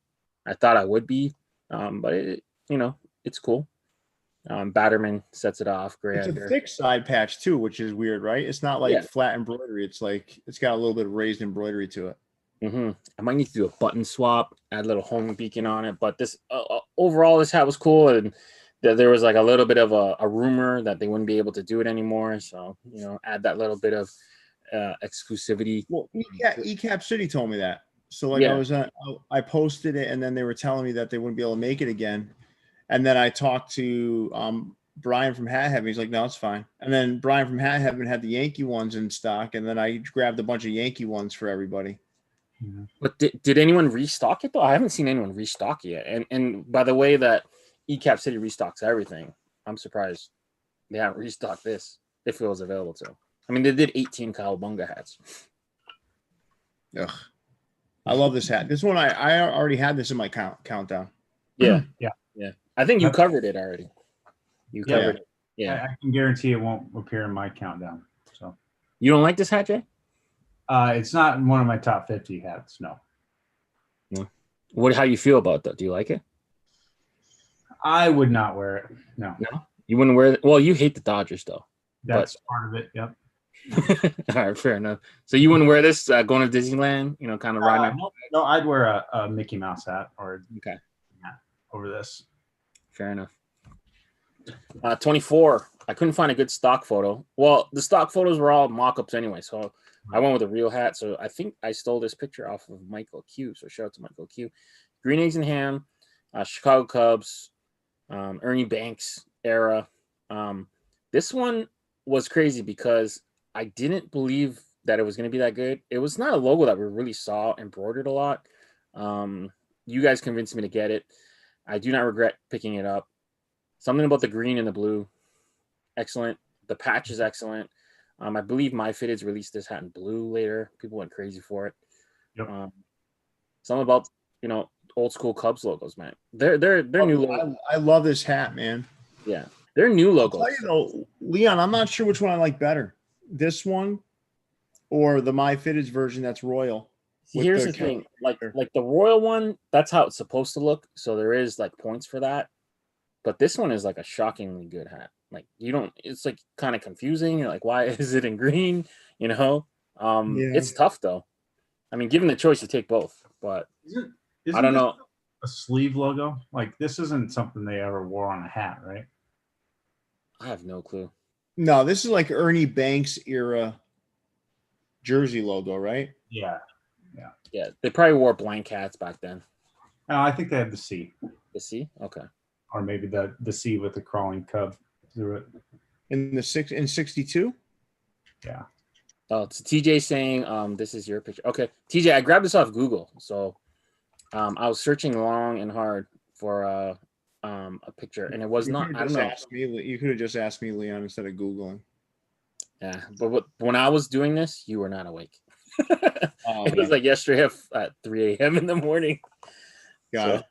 I thought I would be, but it's cool. Batterman sets it off. Gray it's under. A thick side patch too, which is weird, right? It's not like flat embroidery. It's like it's got a little bit of raised embroidery to it. I might need to do a button swap, add a little home beacon on it. But this overall, this hat was cool, and there was like a little bit of a rumor that they wouldn't be able to do it anymore. So add that little bit of exclusivity. Well, ecapcity told me that. So I posted it, and then they were telling me that they wouldn't be able to make it again. And then I talked to Brian from Hat Heaven. He's like, no, it's fine. And then Brian from Hat Heaven had the Yankee ones in stock. And then I grabbed a bunch of Yankee ones for everybody. But did anyone restock it, though? I haven't seen anyone restock it yet. And by the way that ecapcity restocks everything, I'm surprised they haven't restocked this if it was available to. I mean, they did 18 Cowabunga hats. Ugh. I love this hat. This one, I already had this in my countdown. Yeah. I think you covered it already. You covered it. Yeah. I can guarantee it won't appear in my countdown. So you don't like this hat, Jay? It's not in one of my top 50 hats. No. How you feel about that? Do you like it? I would not wear it. No. You wouldn't wear it. Well, you hate the Dodgers, though. That's part of it. Yep. All right, fair enough. So you wouldn't wear this going to Disneyland? Kind of riding. No, I'd wear a Mickey Mouse hat or over this. Fair enough. 24. I couldn't find a good stock photo. Well, the stock photos were all mock-ups anyway, so I went with a real hat. So I think I stole this picture off of Michael Q. So shout out to Michael Q. Green Eggs and Ham, Chicago Cubs, Ernie Banks era. This one was crazy because I didn't believe that it was going to be that good. It was not a logo that we really saw embroidered a lot. You guys convinced me to get it. I do not regret picking it up. Something about the green and the blue, excellent. The patch is excellent. I believe My Fitteds released this hat in blue later. People went crazy for it. Yep. Something about old school Cubs logos, man. They're new logos. I love this hat, man. Yeah, They're new I'll tell logos. you though, Leon, I'm not sure which one I like better. This one or the My Fitteds version that's royal. See, here's the thing, like the royal one, that's how it's supposed to look. So there is like points for that. But this one is like a shockingly good hat. Like you don't, it's like kind of confusing. You're like, why is it in green? You know, it's tough though. I mean, given the choice, you take both. But Isn't I don't know. A sleeve logo? Like this isn't something they ever wore on a hat, right? I have no clue. No, this is like Ernie Banks era jersey logo, right? Yeah. Yeah, they probably wore blank hats back then. No, I think they had the C. The C? Okay. Or maybe the C with the crawling cub through it. In 62? Yeah. Oh, it's TJ saying this is your picture. Okay. TJ, I grabbed this off Google. So I was searching long and hard for a picture, and it was not. I don't know. You could have just asked me, Leon, instead of Googling. Yeah, but when I was doing this, you were not awake. Oh, it was like yesterday at 3 a.m. in the morning. Got it.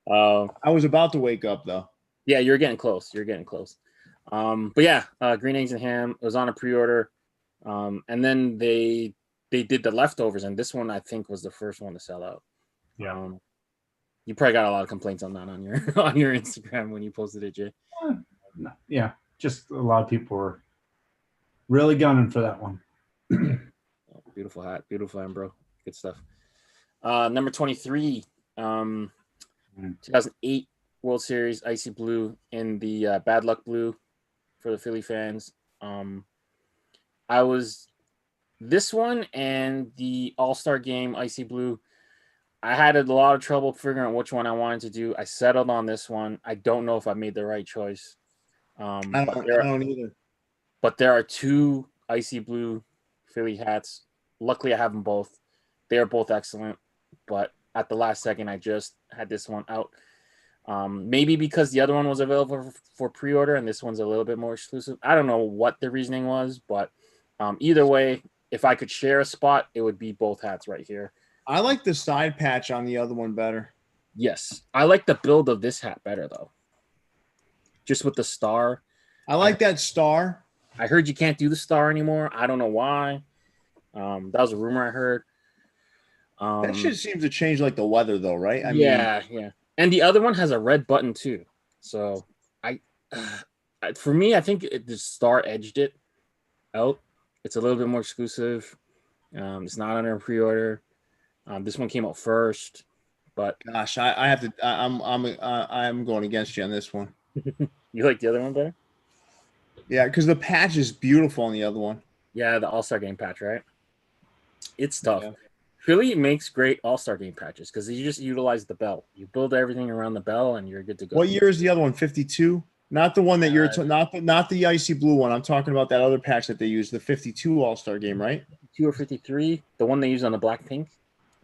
I was about to wake up though. Yeah, you're getting close. You're getting close. But yeah, Green Eggs and Ham. It was on a pre-order, and then they did the leftovers, and this one I think was the first one to sell out. Yeah. You probably got a lot of complaints on that on your on your Instagram when you posted it, Jay. Yeah, just a lot of people were really gunning for that one. Beautiful hat, beautiful bro. Good stuff. Number 23, 2008 World Series Icy Blue in the Bad Luck Blue for the Philly fans. I was this one and the All-Star Game Icy Blue. I had a lot of trouble figuring out which one I wanted to do. I settled on this one. I don't know if I made the right choice. I don't either. But there are two Icy Blue Philly hats. Luckily, I have them both. They are both excellent. But at the last second, I just had this one out. Maybe because the other one was available for pre-order and this one's a little bit more exclusive. I don't know what the reasoning was, but either way, if I could share a spot, it would be both hats right here. I like the side patch on the other one better. Yes. I like the build of this hat better, though. Just with the star. I like that star. I heard you can't do the star anymore. I don't know why. That was a rumor I heard. That shit seems to change like the weather, though, right? Yeah. And the other one has a red button too. So for me, I think the star edged it out. It's a little bit more exclusive. It's not under pre-order. This one came out first, but gosh, I have to. I'm going against you on this one. You like the other one better? Yeah, because the patch is beautiful on the other one. Yeah, the All-Star Game patch, right? It's tough. Yeah. Philly makes great All-Star Game patches because you just utilize the bell. You build everything around the bell, and you're good to go. What year is the other one? 52. Not the one that you're not the icy blue one. I'm talking about that other patch that they used, the 52 All-Star Game, right? 52 or 53, the one they used on the black pink.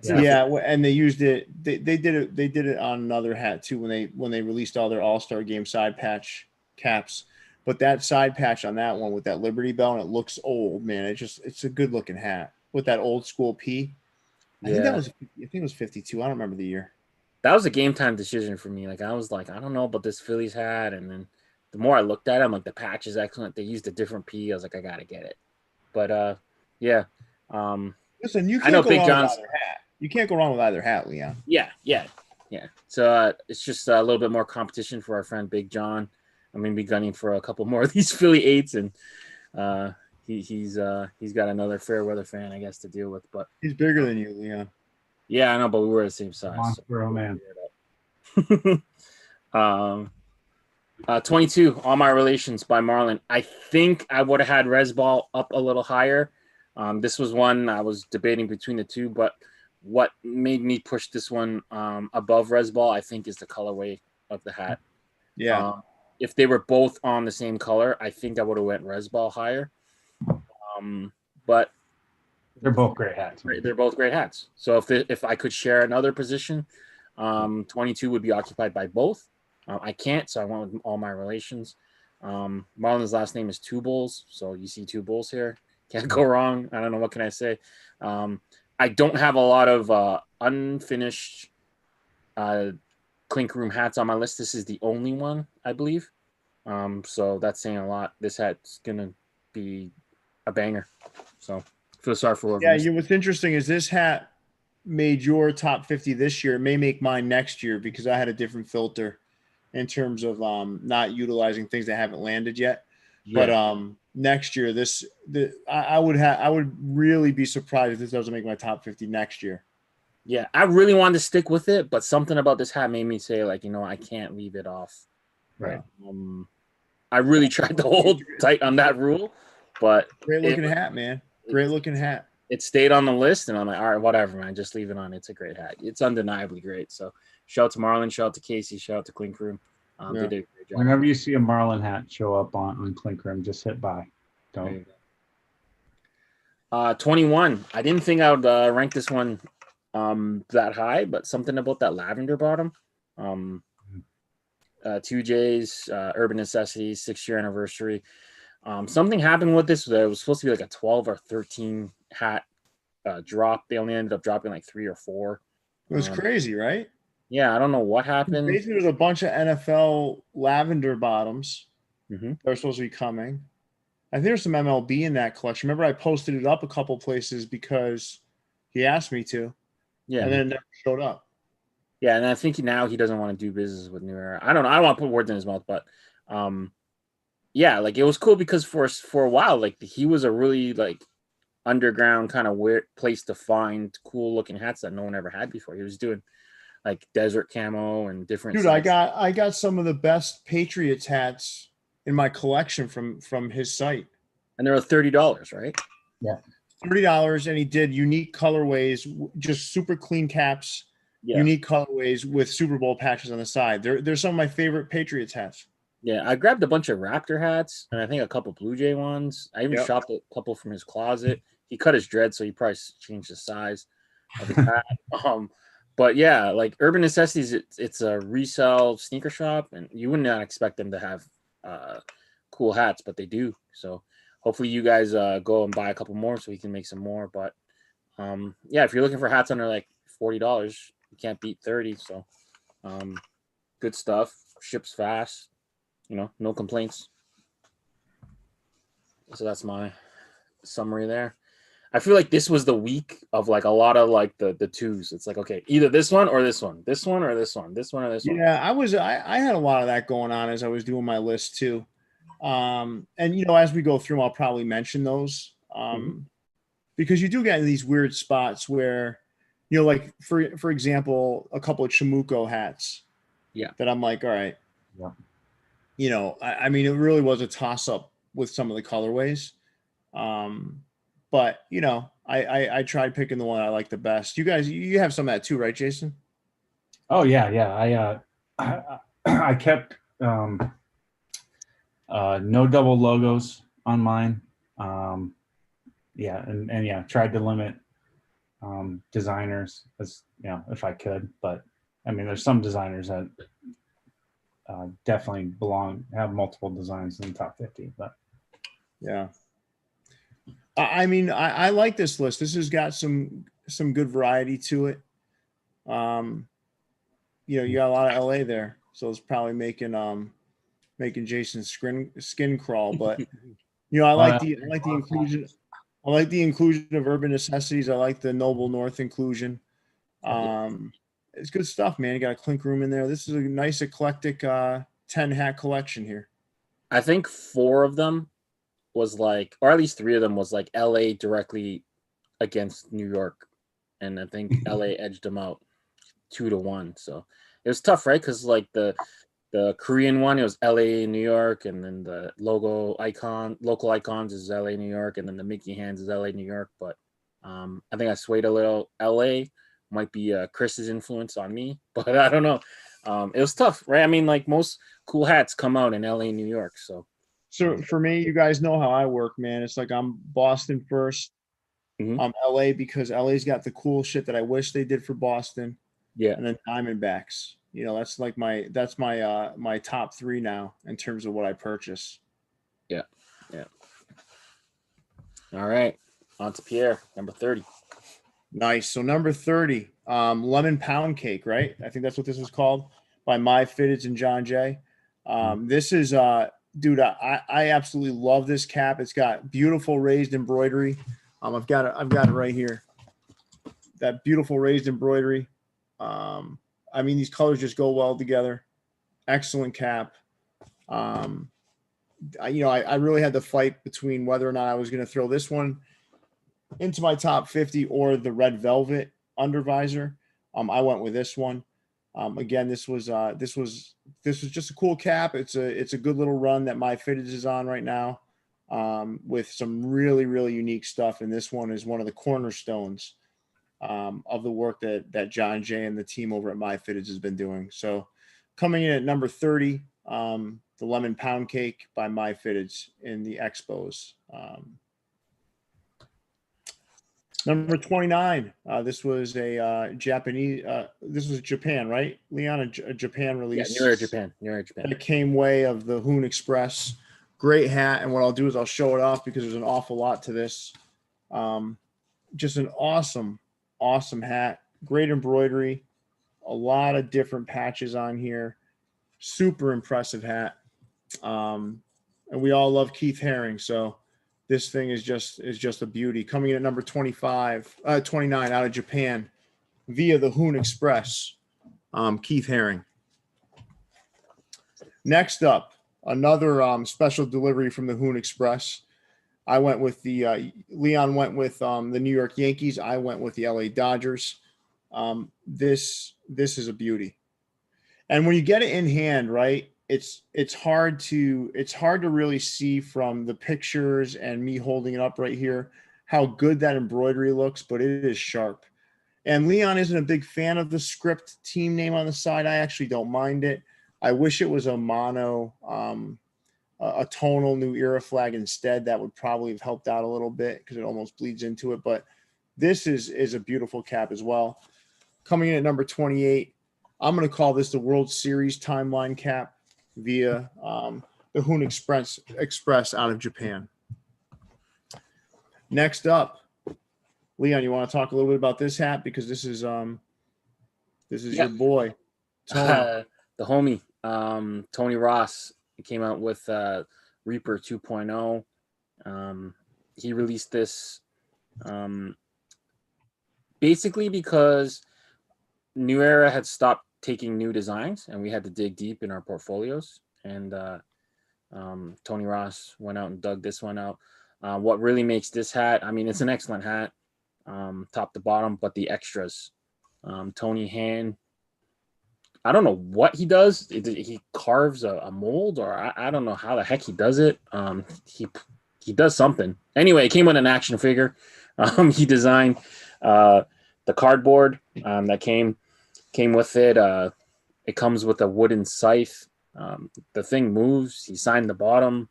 Yeah, and they used it. They did it. They did it on another hat too when they released all their All-Star Game side patch caps. But that side patch on that one with that Liberty Bell, and it looks old, man. It's a good looking hat with that old school P. I think it was 52. I don't remember the year. That was a game time decision for me. Like I was like, I don't know about this Phillies hat, and then the more I looked at it, I'm like, the patch is excellent. They used a different P. I was like, I gotta get it. But yeah. Listen, you can't go wrong with either hat. You can't go wrong with either hat, Leon. Yeah. So it's just a little bit more competition for our friend Big John. I'm gonna be gunning for a couple more of these Philly 8s, and he's got another fair weather fan, I guess, to deal with. But he's bigger than you, Leon. Yeah, I know, but we were the same size. Monster, oh man. 22, All My Relations by Marlon. I think I would have had Resball up a little higher. This was one I was debating between the two, but what made me push this one above Resball, I think, is the colorway of the hat. Yeah. If they were both on the same color, I think I would have went Resball higher. But they're both great hats. They're both great hats. So if I could share another position, 22 would be occupied by both. I can't, so I went with All My Relations. Marlon's last name is Two Bulls, so you see two bulls here. Can't go wrong. I don't know, what can I say? I don't have a lot of unfinished Clink Room hats on my list. This is the only one, I believe. So that's saying a lot. This hat's gonna be a banger. So feel sorry for whoever. Yeah, what's interesting is this hat made your top 50 this year. It may make mine next year because I had a different filter in terms of not utilizing things that haven't landed yet. Yeah. But next year, I would really be surprised if this doesn't make my top 50 next year. Yeah, I really wanted to stick with it, but something about this hat made me say, like, I can't leave it off. Right. I really tried to hold tight on that rule, but great looking hat, man. Great looking hat. It stayed on the list, and I'm like, all right, whatever, man. Just leave it on. It's a great hat. It's undeniably great. So shout out to Marlon, shout out to Casey, shout out to Clink Room. They did a great job. Whenever you see a Marlin hat show up on Clink Room, just hit buy. Don't. 21. I didn't think I would rank this one that high, but something about that lavender bottom. 2J's Urban Necessities 6-year anniversary. Something happened with this. It was supposed to be like a 12 or 13 hat drop. They only ended up dropping like 3 or 4. It was crazy, right? Yeah, I don't know what happened. Basically, there's a bunch of NFL lavender bottoms that are supposed to be coming. I think there's some MLB in that collection. Remember, I posted it up a couple places because he asked me to. Yeah. And then it never showed up. Yeah, and I think now he doesn't want to do business with New Era. I don't know. I don't want to put words in his mouth, but yeah, like it was cool because for a while, like he was a really like underground kind of weird place to find cool looking hats that no one ever had before. He was doing like desert camo and different. Dude, I got some of the best Patriots hats in my collection from his site. And they were $30, right? Yeah. $30, and he did unique colorways, just super clean caps, unique colorways with Super Bowl patches on the side. They're some of my favorite Patriots hats. Yeah, I grabbed a bunch of Raptor hats and I think a couple Blue Jay ones. I even shopped a couple from his closet. He cut his dread, so he probably changed the size of his hat. But yeah, like Urban Necessities, it's a resale sneaker shop, and you would not expect them to have cool hats, but they do. So hopefully you guys go and buy a couple more so we can make some more. But yeah, if you're looking for hats under like $40, you can't beat 30. So good stuff. Ships fast. No complaints. So that's my summary there. I feel like this was the week of like a lot of like the twos. It's like, okay, either this one or this one, this one or this one, this one or this one. Yeah, I had a lot of that going on as I was doing my list too. And as we go through, I'll probably mention those because you do get in these weird spots where, like for example, a couple of Chamuco hats. Yeah. That I'm like, all right. Yeah. I mean, it really was a toss up with some of the colorways. But I tried picking the one I like the best. You guys, you have some of that too, right, Jason? Oh yeah. I kept no double logos on mine. And tried to limit designers as if I could. But I mean, there's some designers that definitely have multiple designs in the top 50. But yeah. I mean, I like this list. This has got some good variety to it. You got a lot of LA there, so it's probably making Jason's skin crawl. But I like the inclusion. I like the inclusion of Urban Necessities. I like the Noble North inclusion. It's good stuff, man. You got a Clink Room in there. This is a nice eclectic 10 hat collection here. I think 4 of them was like, or at least 3 of them was like LA directly against New York, and I think LA edged them out 2-1. So it was tough, right? Because like the Korean one, it was LA New York, and then the local icons is LA New York, and then the Mickey hands is LA New York. But I think I swayed a little. LA might be Chris's influence on me, but I don't know. It was tough, right? I mean, like most cool hats come out in LA New York, so. So for me, you guys know how I work, man. It's like I'm Boston first. I'm LA because LA's got the cool shit that I wish they did for Boston. Yeah. And then Diamondbacks. That's like my top 3 now in terms of what I purchase. Yeah. Yeah. All right. On to Pierre, number 30. Nice. So number 30, lemon pound cake, right? I think that's what this was called by My Fitteds and John Jay. This is dude, I absolutely love this cap. It's got beautiful raised embroidery. I've got it right here. That beautiful raised embroidery. I mean, these colors just go well together. Excellent cap. I really had to fight between whether or not I was going to throw this one into my top 50 or the red velvet under visor. I went with this one. Again, this was just a cool cap. It's a good little run that My Fitted is on right now, with some really, really unique stuff. And this one is one of the cornerstones of the work that John Jay and the team over at My Fitted has been doing. So coming in at number 30, the Lemon Pound Cake by My Fitted in the Expos. Number 29. This was a Japanese. This was Japan, right, Leon? A Japan release. Yeah, New Era Japan. It came way of the Hoon Express. Great hat, and what I'll do is I'll show it off because there's an awful lot to this. Just an awesome hat. Great embroidery. A lot of different patches on here. Super impressive hat. And we all love Keith Haring, so this thing is just a beauty. Coming in at number 29 out of Japan via the Hoon Express, Keith Haring. Next up, another special delivery from the Hoon Express. I went with Leon went with the New York Yankees. I went with the LA Dodgers. This is a beauty. And when you get it in hand, right, it's hard to really see from the pictures and me holding it up right here how good that embroidery looks, but it is sharp. And Leon isn't a big fan of the script team name on the side. I actually don't mind it. I wish it was a mono, a tonal New Era flag instead. That would probably have helped out a little bit because it almost bleeds into it. But this is a beautiful cap as well. Coming in at number 28, I'm going to call this the World Series timeline cap via the Hoon Express out of Japan. Next up, Leon, you want to talk a little bit about this hat because this is your boy, Tony. The homie, Tony Ross, came out with Reaper 2.0. He released this basically because New Era had stopped taking new designs and we had to dig deep in our portfolios, and Tony Ross went out and dug this one out. What really makes this hat, I mean, it's an excellent hat, top to bottom, but the extras, Tony hand, I don't know what he does. He carves a mold, or I don't know how the heck he does it. He does something. Anyway, it came with an action figure. He designed the cardboard that came with it. It comes with a wooden scythe. The thing moves. He signed the bottom.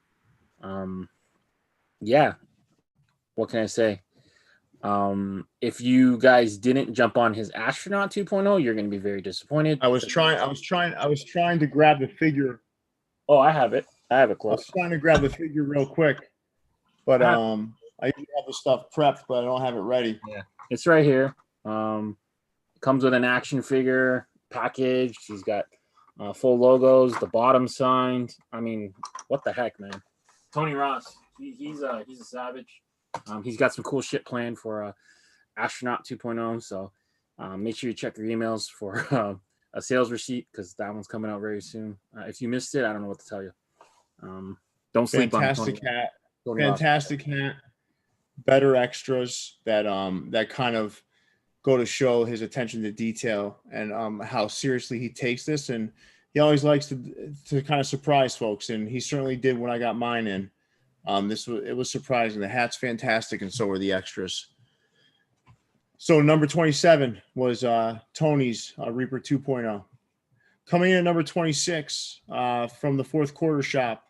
Yeah. What can I say? If you guys didn't jump on his Astronaut 2.0, you're going to be very disappointed. I was trying to grab the figure. Oh, I have it close. I was trying to grab the figure real quick, but I usually have the stuff prepped, but I don't have it ready. Yeah, it's right here. Comes with an action figure package. He's got full logos, the bottom signed. I mean, what the heck, man? Tony Ross, he's a savage. He's got some cool shit planned for Astronaut 2.0. So make sure you check your emails for a sales receipt because that one's coming out very soon. If you missed it, I don't know what to tell you. Don't sleep on Tony. Fantastic hat. Better extras that kind of go to show his attention to detail and how seriously he takes this. And he always likes to kind of surprise folks, and he certainly did when I got mine in. It was surprising. The hat's fantastic, and so were the extras. So number 27 was Tony's Reaper 2.0. Coming in at number 26 from the fourth quarter shop.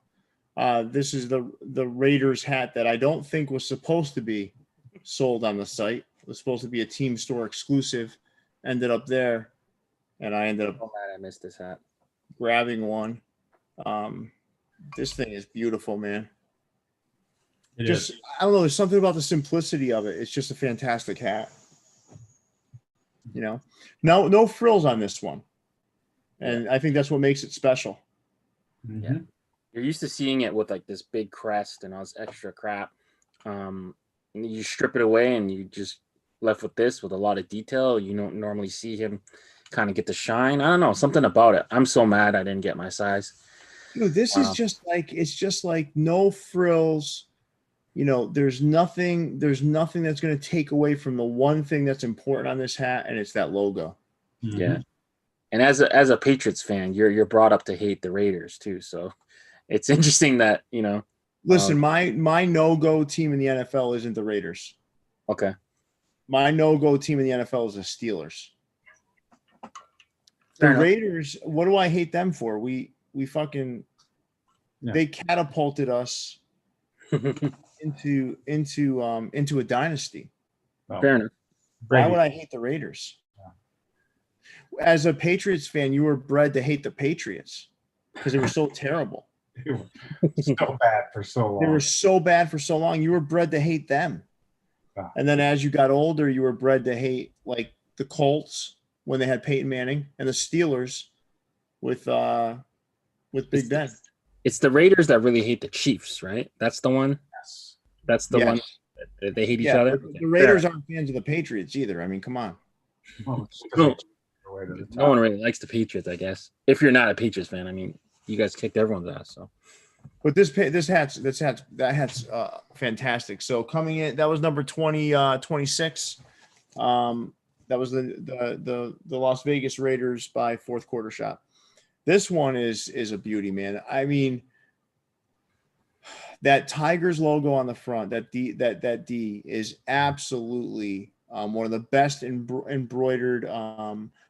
This is the Raiders hat that I don't think was supposed to be sold on the site. It was supposed to be a team store exclusive. Ended up there, and I ended up. Oh man, I missed this hat. Grabbing one. This thing is beautiful, man. I don't know. There's something about the simplicity of it. It's just a fantastic hat. You know, no frills on this one, and I think that's what makes it special. Mhm. You're used to seeing it with like this big crest and all this extra crap. And you strip it away and you just left with this with a lot of detail. You don't normally see him kind of get the shine. I don't know, something about it. I'm so mad I didn't get my size. Dude, this is just like, it's just like no frills. You know, there's nothing that's going to take away from the one thing that's important on this hat, and it's that logo. Yeah. And as a Patriots fan, you're brought up to hate the Raiders too. So it's interesting that, Listen, my no-go team in the NFL isn't the Raiders. Okay. My no-go team in the NFL is the Steelers. Fair The enough. Raiders, what do I hate them for? We fucking they catapulted us into a dynasty. Fair enough. Why would I hate the Raiders? As a Patriots fan, you were bred to hate the Patriots because they were so terrible. They were so bad for so long. They were so bad for so long. You were bred to hate them. And then as you got older, you were bred to hate like the Colts when they had Peyton Manning and the Steelers with Big Ben. It's the Raiders that really hate the Chiefs, right? That's the one. Yes. That's the one that they hate each other. The Raiders aren't fans of the Patriots either. I mean, come on. Well, No one really likes the Patriots, I guess. If you're not a Patriots fan, I mean, you guys kicked everyone's ass. So, but that hat's fantastic. So coming in, that was number 26. That was the Las Vegas Raiders by fourth quarter shot. This one is a beauty, man. I mean, that Tigers logo on the front, that D is absolutely one of the best embroidered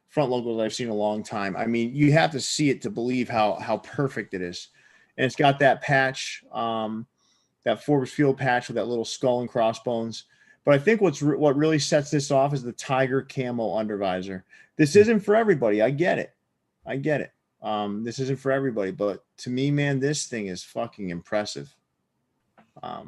front logos I've seen in a long time. I mean, you have to see it to believe how perfect it is. And it's got that patch, that Forbes Field patch with that little skull and crossbones. But I think what really sets this off is the Tiger camo undervisor. This isn't for everybody. I get it. This isn't for everybody. But to me, man, this thing is fucking impressive. I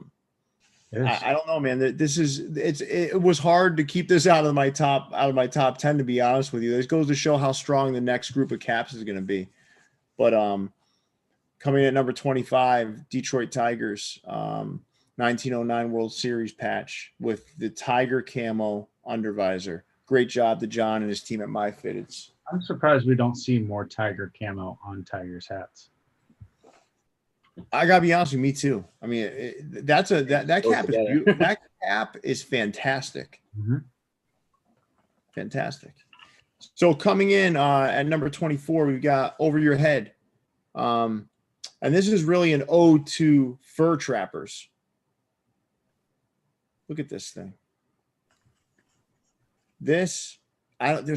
don't know, man. It was hard to keep this out of my top 10, to be honest with you. This goes to show how strong the next group of caps is going to be. But coming in at number 25, Detroit Tigers, 1909 World Series patch with the Tiger camo undervisor. Great job to John and his team at MyFitteds. I'm surprised we don't see more Tiger camo on Tigers hats. I gotta be honest with you, me too. I mean, that cap is beautiful. That cap is fantastic. Mm-hmm. Fantastic. So coming in at number 24, we've got Over Your Head, and this is really an ode to fur trappers. Look at this thing. There's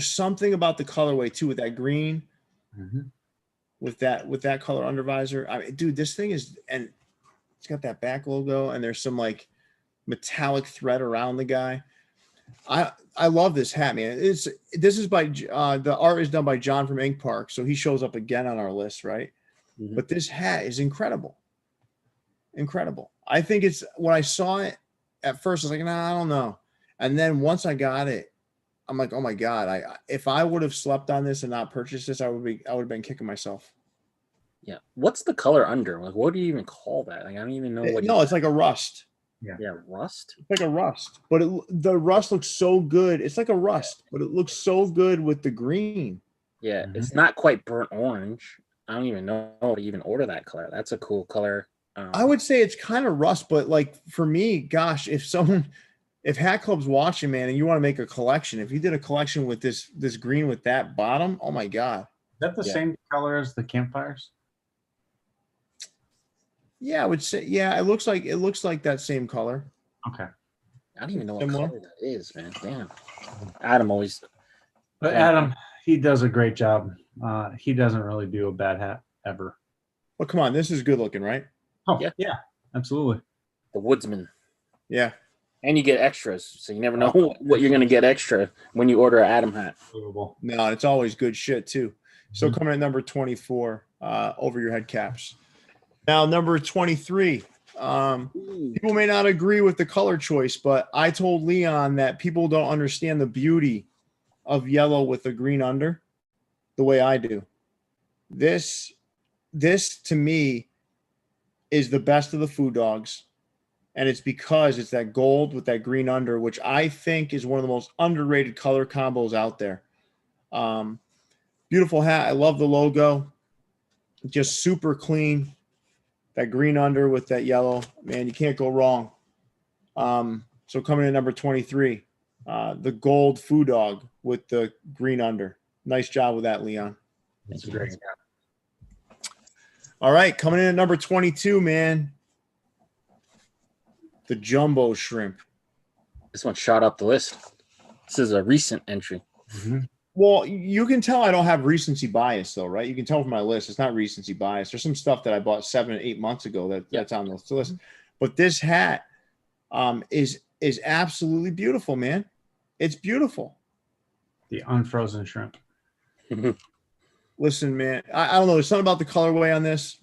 something about the colorway too with that green. Mm-hmm. With that color undervisor. I mean, dude, this thing is, and it's got that back logo and there's some like metallic thread around the guy. I love this hat, man. This is by the art is done by John from Ink Park, so he shows up again on our list, right? Mm-hmm. But this hat is incredible. I think it's, when I saw it at first, I was like, nah, I don't know. And then once I got it, I'm like, oh my God, if I would have slept on this and not purchased this, I would have been kicking myself. Yeah. What's the color under? Like, what do you even call that? Like, I don't even know what. No, it's like a rust. Yeah, rust. It's like a rust, but the rust looks so good. It's like a rust, but it looks so good with the green. Yeah, mm-hmm. It's not quite burnt orange. I don't even know how to even order that color. That's a cool color. I would say it's kind of rust, but like for me, gosh, if Hat Club's watching, man, and you want to make a collection, if you did a collection with this green with that bottom, oh my God. Is that the same color as the campfires? Yeah, I would say, yeah, it looks like that same color. Okay. I don't even know what color that is, man. Damn. Adam always. But Adam, he does a great job. He doesn't really do a bad hat ever. Well, come on, this is good looking, right? Oh, yeah, absolutely. The Woodsman. Yeah. And you get extras, so you never know what you're going to get extra when you order an Adam hat. No, it's always good shit, too. So coming at number 24, Over Your Head caps. Now, number 23. People may not agree with the color choice, but I told Leon that people don't understand the beauty of yellow with the green under the way I do. This this to me is the best of the food dogs. And it's because it's that gold with that green under, which I think is one of the most underrated color combos out there. Beautiful hat. I love the logo. Just super clean. That green under with that yellow. Man, you can't go wrong. So coming in number 23, the gold food dog with the green under. Nice job with that, Leon. That's great. All right, coming in at number 22, man. The jumbo shrimp. This one shot up the list. This is a recent entry. Mm-hmm. Well, you can tell I don't have recency bias, though, right? You can tell from my list. It's not recency bias. There's some stuff that I bought 7 or 8 months ago that's on the list. But this hat is absolutely beautiful, man. It's beautiful. The unfrozen shrimp. Listen, man, I don't know. There's something about the colorway on this.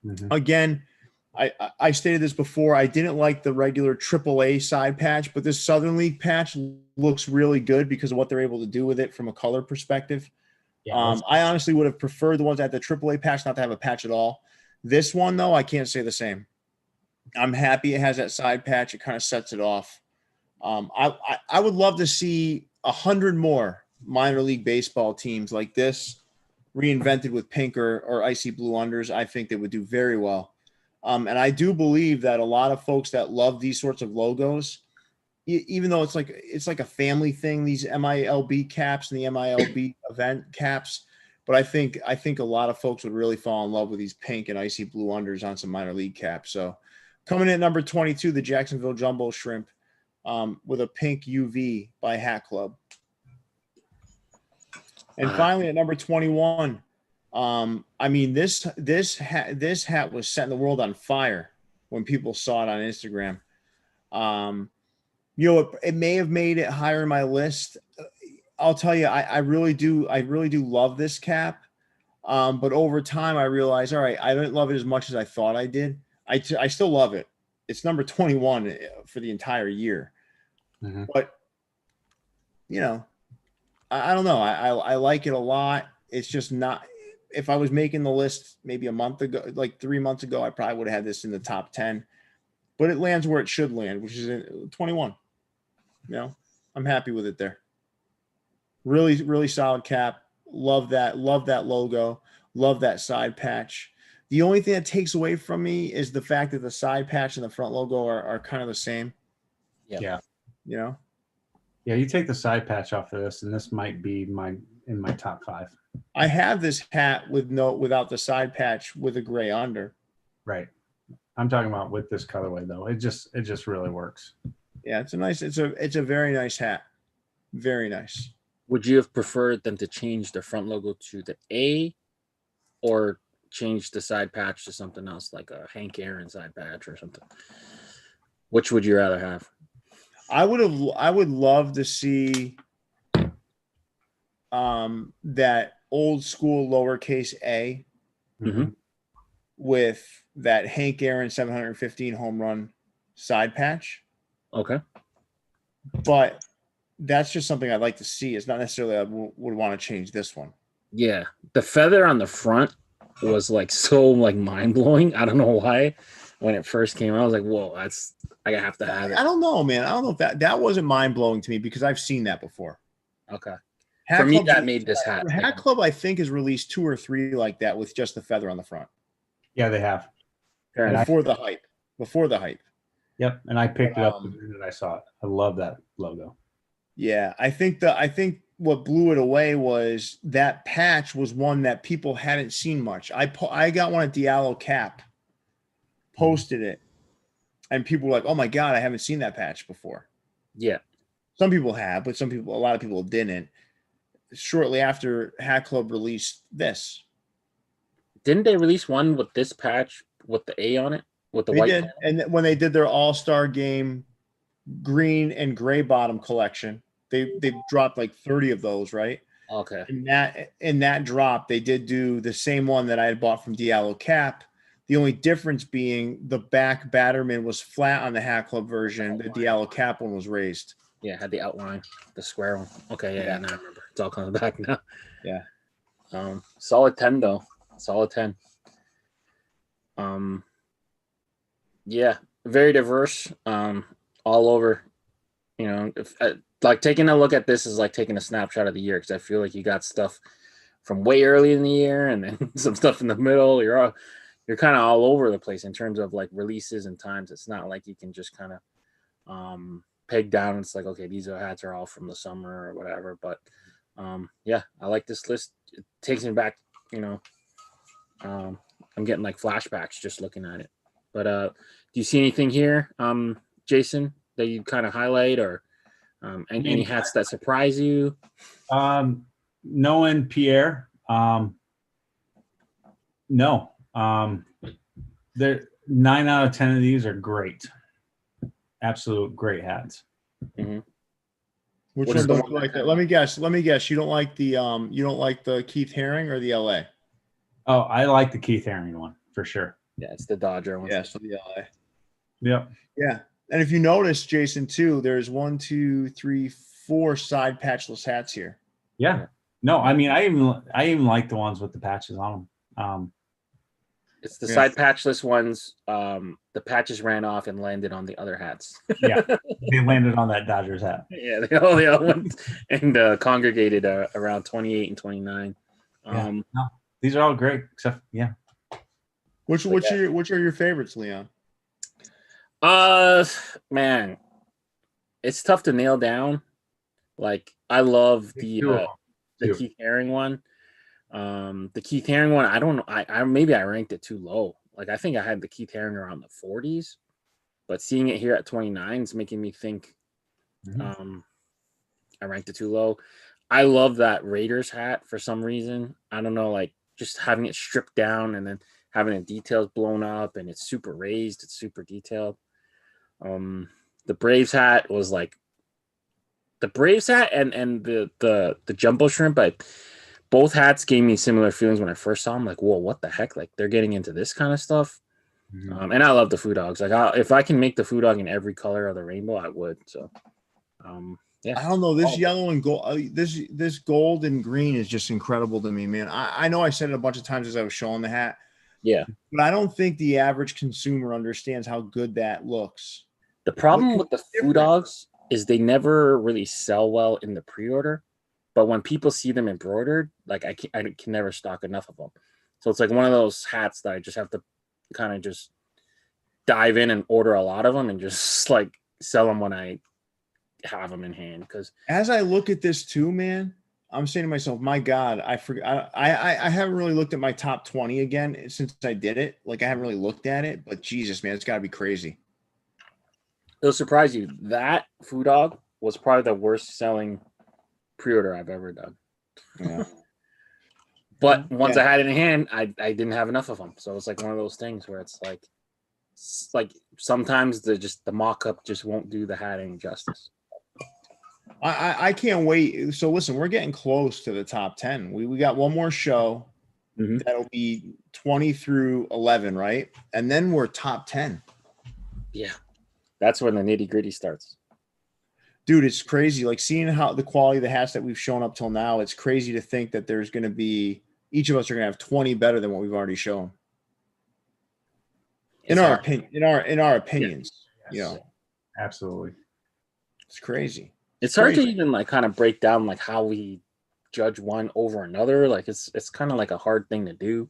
Mm-hmm. Again, I stated this before. I didn't like the regular AAA side patch, but this Southern League patch looks really good because of what they're able to do with it from a color perspective. Yeah, I honestly would have preferred the ones at the AAA patch not to have a patch at all. This one, though, I can't say the same. I'm happy it has that side patch. It kind of sets it off. I would love to see 100 more minor league baseball teams like this reinvented with pink or icy blue unders. I think they would do very well. And I do believe that a lot of folks that love these sorts of logos, even though it's like a family thing, these MILB caps and the MILB event caps, but I think a lot of folks would really fall in love with these pink and icy blue unders on some minor league caps. So coming in at number 22, the Jacksonville Jumbo Shrimp with a pink UV by Hat Club. And finally at number 21, I mean, this hat was setting the world on fire when people saw it on Instagram. It may have made it higher in my list. I'll tell you, I really do love this cap. But over time, I realized, all right, I didn't love it as much as I thought I did. I still love it. It's number 21 for the entire year. Mm-hmm. But, I don't know. I like it a lot. It's just not. If I was making the list maybe a month ago, like 3 months ago, I probably would have had this in the top 10. But it lands where it should land, which is in 21. I'm happy with it there. Really, really solid cap. Love that logo. Love that side patch. The only thing that takes away from me is the fact that the side patch and the front logo are kind of the same. Yeah. Yeah, you take the side patch off of this, and this might be in my top 5. I have this hat without the side patch with a gray under. Right. I'm talking about with this colorway though. It just really works. Yeah, it's a very nice hat. Very nice. Would you have preferred them to change the front logo to the A, or change the side patch to something else like a Hank Aaron side patch or something? Which would you rather have? I would love to see that old school lowercase a with that Hank Aaron 715 home run side patch. Okay. But that's just something I'd like to see. It's not necessarily I would want to change this one. Yeah. The feather on the front was so mind blowing. I don't know why. When it first came out, I was like, whoa, I have to have it. I don't know, man. I don't know if that wasn't mind blowing to me because I've seen that before. Okay. Hat For me, Club, that made this hat. Hat Club, I think, has released 2 or 3 like that with just the feather on the front. Yeah, they have. Before the hype. Yep, and I picked it up the minute I saw it. I love that logo. Yeah, I think what blew it away was that patch was one that people hadn't seen much. I got one at Diallo Cap, posted it, and people were like, "Oh my god, I haven't seen that patch before." Yeah, some people have, but a lot of people didn't. Shortly after Hat Club released this, didn't they release one with this patch with the A on it with the white? Did, and when they did their All-Star Game green and gray bottom collection, they dropped like 30 of those, right? Okay. In that drop, they did do the same one that I had bought from Diallo Cap. The only difference being the back Batterman was flat on the Hat Club version. The Diallo Cap one was raised. Yeah, had the outline, the square one. Okay, yeah, now I remember. It's all coming back now. Yeah. Solid 10 though. Solid 10. Yeah, very diverse. All over. You know, if like taking a look at this is like taking a snapshot of the year, because I feel like you got stuff from way early in the year and then some stuff in the middle. You're kind of all over the place in terms of like releases and times. It's not like you can just kind of peg down. It's like, okay, these hats are all from the summer or whatever. But yeah, I like this list. It takes me back, you know. I'm getting like flashbacks just looking at it. But do you see anything here, Jason, that you kind of highlight, or any hats that surprise you? Knowing Pierre, no. There 9 out of 10 of these are great. Absolute great hats. Mm-hmm. Which one don't you like? Let me guess. You don't like the Keith Haring or the LA? Oh, I like the Keith Haring one for sure. Yeah, it's the Dodger one. Yeah, so the LA. Yep. Yeah. And if you notice, Jason, too, there's 1, 2, 3, 4 side patchless hats here. Yeah. No, I mean, I even like the ones with the patches on them. It's the side patchless ones. The patches ran off and landed on the other hats. Yeah, they landed on that Dodgers hat. Yeah, they all went and congregated around 28 and 29. No, these are all great, except Which are your favorites, Leon? Man, it's tough to nail down. Like, I love the Keith Haring one. The Keith Haring one, I don't know. I maybe I ranked it too low. Like, I think I had the Keith Haring around the 40s, but seeing it here at 29 is making me think I ranked it too low. I love that Raiders hat for some reason. I don't know, like just having it stripped down and then having the details blown up, and it's super raised, it's super detailed. The Braves hat was like the Braves hat and the jumbo shrimp, but both hats gave me similar feelings when I first saw them. Like, whoa, what the heck? Like, they're getting into this kind of stuff. And I love the Foo Dogs. Like, if I can make the Foo Dog in every color of the rainbow, I would. So, yeah. I don't know. This yellow and gold, this gold and green is just incredible to me, man. I know I said it a bunch of times as I was showing the hat. Yeah. But I don't think the average consumer understands how good that looks. The problem with the Foo Dogs is they never really sell well in the pre-order. But when people see them embroidered, like I can never stock enough of them. So it's like one of those hats that I just have to kind of just dive in and order a lot of them and just like sell them when I have them in hand. Because as I look at this too, man, I'm saying to myself, my God, I forgot. I haven't really looked at my top 20 again since I did it. Like, I haven't really looked at it, but Jesus, man, it's got to be crazy. It'll surprise you. That Foo Dog was probably the worst selling pre-order I've ever done. Yeah. But once I had it in hand, I didn't have enough of them. So it's like one of those things where it's like sometimes the mock-up just won't do the hat any justice. I can't wait. So listen, we're getting close to the top 10. We got one more show. That'll be 20 through 11, right? And then we're top 10. Yeah. That's when the nitty-gritty starts. Dude, it's crazy. Like, seeing how the quality of the hats that we've shown up till now, it's crazy to think that there's going to be, each of us are going to have 20 better than what we've already shown. In our opinions, yes. Absolutely. It's crazy. It's hard to even like kind of break down like how we judge one over another. Like, it's kind of like a hard thing to do,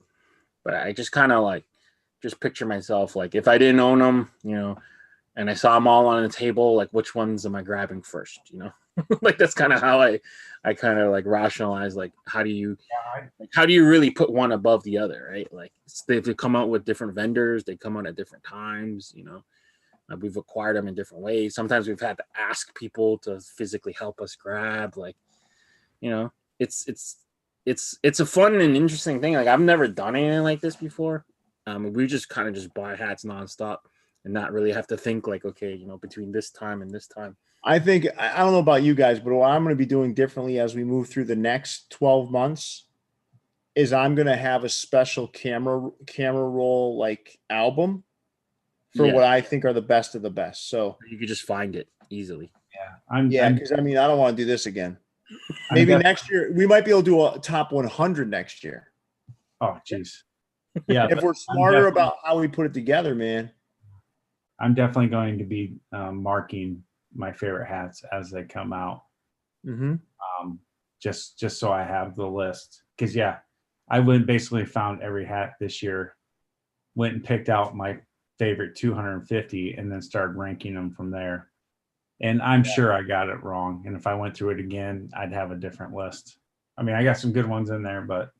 but I just kind of like just picture myself like if I didn't own them, you know, and I saw them all on the table, like which ones am I grabbing first, you know? Like, that's kind of how I kind of like rationalize, like how do you really put one above the other, right? Like, they've come out with different vendors, they come out at different times, you know. We've acquired them in different ways. Sometimes we've had to ask people to physically help us grab, like, you know, it's a fun and interesting thing. Like, I've never done anything like this before. We just kind of just buy hats nonstop and not really have to think like, okay, you know, between this time and this time. I think, I don't know about you guys, but what I'm going to be doing differently as we move through the next 12 months is I'm going to have a special camera roll like album for what I think are the best of the best. So you could just find it easily. Yeah. Because I mean, I don't want to do this again. Maybe next year we might be able to do a top 100 next year. Oh, geez. Yeah, If we're smarter about how we put it together, man. I'm definitely going to be marking my favorite hats as they come out. Mm-hmm. Just so I have the list. Because yeah, I went basically found every hat this year, went and picked out my favorite 250, and then started ranking them from there. And I'm sure I got it wrong. And if I went through it again, I'd have a different list. I mean, I got some good ones in there, but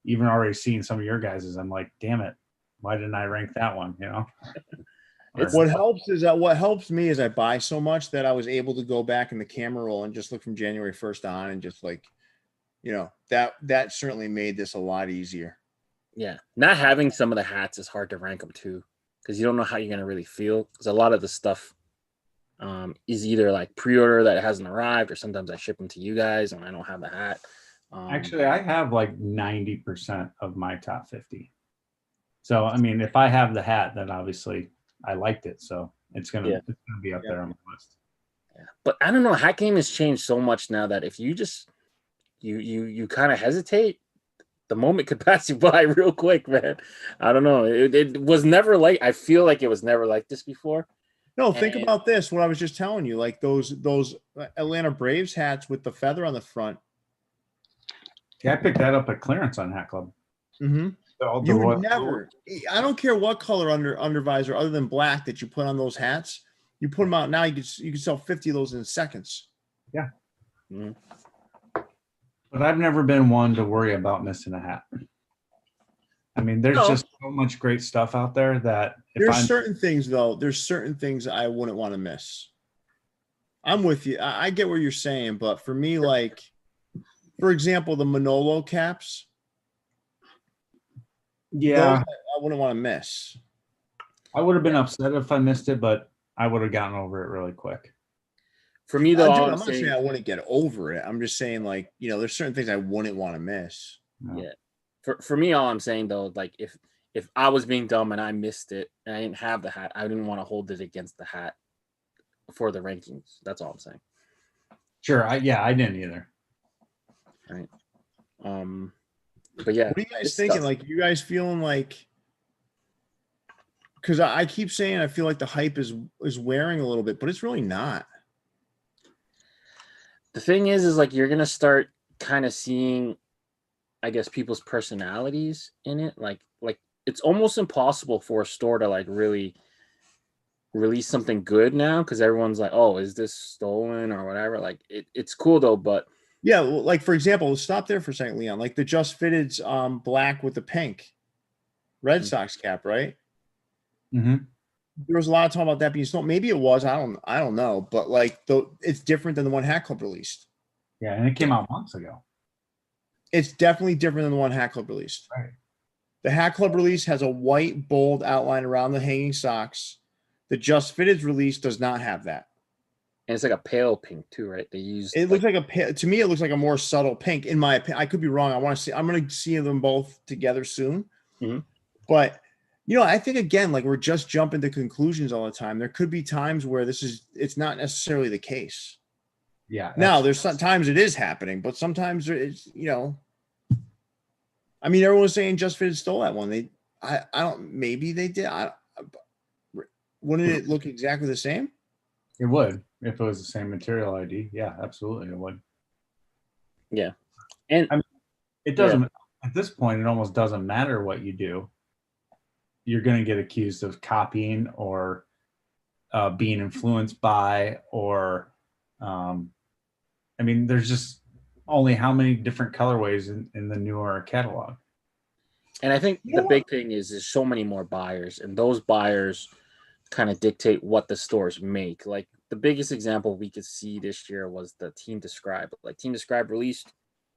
even already seeing some of your guys's, I'm like, damn it, why didn't I rank that one? You know. What helps me is I buy so much that I was able to go back in the camera roll and just look from January 1st on and just like, that certainly made this a lot easier. Yeah. Not having some of the hats is hard to rank them too, because you don't know how you're going to really feel. Because a lot of the stuff is either like pre-order that hasn't arrived, or sometimes I ship them to you guys and I don't have the hat. Actually, I have like 90% of my top 50. So, I mean, if I have the hat, then obviously I liked it. So it's gonna be up there on my list. Yeah. But I don't know, hat game has changed so much now that if you just you kind of hesitate, the moment could pass you by real quick, man. I don't know. It was never like, I feel like it was never like this before. No, think about this. What I was just telling you, like those Atlanta Braves hats with the feather on the front. Yeah, I picked that up at clearance on Hat Club. Mm-hmm. You would never. I don't care what color under visor other than black that you put on those hats. You put them out now. You can sell 50 of those in seconds. Yeah. Mm-hmm. But I've never been one to worry about missing a hat. I mean, there's just so much great stuff out there that there's certain things I wouldn't want to miss. I'm with you. I get what you're saying, but for me, like, for example, the Manolo caps. Yeah, I wouldn't want to miss. I would have been upset if I missed it, but I would have gotten over it really quick. For me, though, I'm not saying I wouldn't get over it. I'm just saying, like, there's certain things I wouldn't want to miss. No. Yeah. For me, all I'm saying though, like if I was being dumb and I missed it and I didn't have the hat, I didn't want to hold it against the hat for the rankings. That's all I'm saying. Sure. I didn't either. Right. But yeah. What are you guys thinking? Like, you guys feeling like? Because I keep saying I feel like the hype is wearing a little bit, but it's really not. The thing is like you're gonna start kind of seeing, I guess, people's personalities in it. Like it's almost impossible for a store to like really release something good now, because everyone's like, oh, is this stolen or whatever. Like it's cool though, but yeah, like for example, stop there for a second, Leon. Like the Just Fitted's black with the pink Red Sox cap, right? Mm-hmm. There was a lot of talk about that being stolen. Maybe it was. I don't know, but like it's different than the one Hat Club released. Yeah, and it came out months ago. It's definitely different than the one Hat Club released. Right. The Hat Club release has a white, bold outline around the hanging socks. The Just Fitted's release does not have that. And it's like a pale pink too, right? They use it looks like to me, it looks like a more subtle pink. In my opinion, I could be wrong. I'm going to see them both together soon. Mm-hmm. But I think again, like we're just jumping to conclusions all the time. There could be times where it's not necessarily the case. Yeah. Now there's sometimes it is happening, but sometimes it's, I mean, everyone's saying Just Fitted stole that one. I don't, maybe they did. Wouldn't it look exactly the same? It would, if it was the same material ID. Yeah, absolutely, it would. Yeah, and I mean, it doesn't at this point. It almost doesn't matter what you do. You're going to get accused of copying or being influenced by, or I mean, there's just only how many different colorways in the newer catalog. And I think the big thing is so many more buyers, and those buyers kind of dictate what the stores make. Like the biggest example we could see this year was the Team Describe. Like Team Describe released,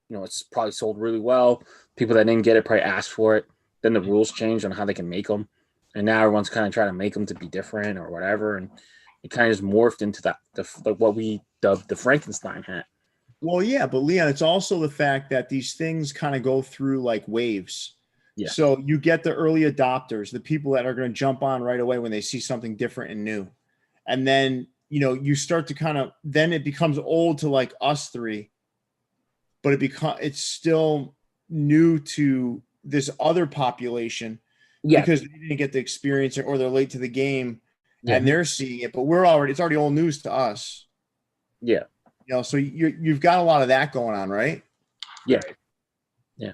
it's probably sold really well. People that didn't get it probably asked for it. Then the rules changed on how they can make them, and now everyone's kind of trying to make them to be different or whatever, and it kind of just morphed into the what we dubbed the Frankenstein hat. Well, yeah, but Leon, it's also the fact that these things kind of go through like waves. Yeah. So you get the early adopters, the people that are going to jump on right away when they see something different and new. And then, you start to then it becomes old to like us three, but it's still new to this other population Yeah. because they didn't get the experience or they're late to the game Yeah. and they're seeing it, but it's already old news to us. Yeah. You know, so you've got a lot of that going on, right? Yeah. Yeah.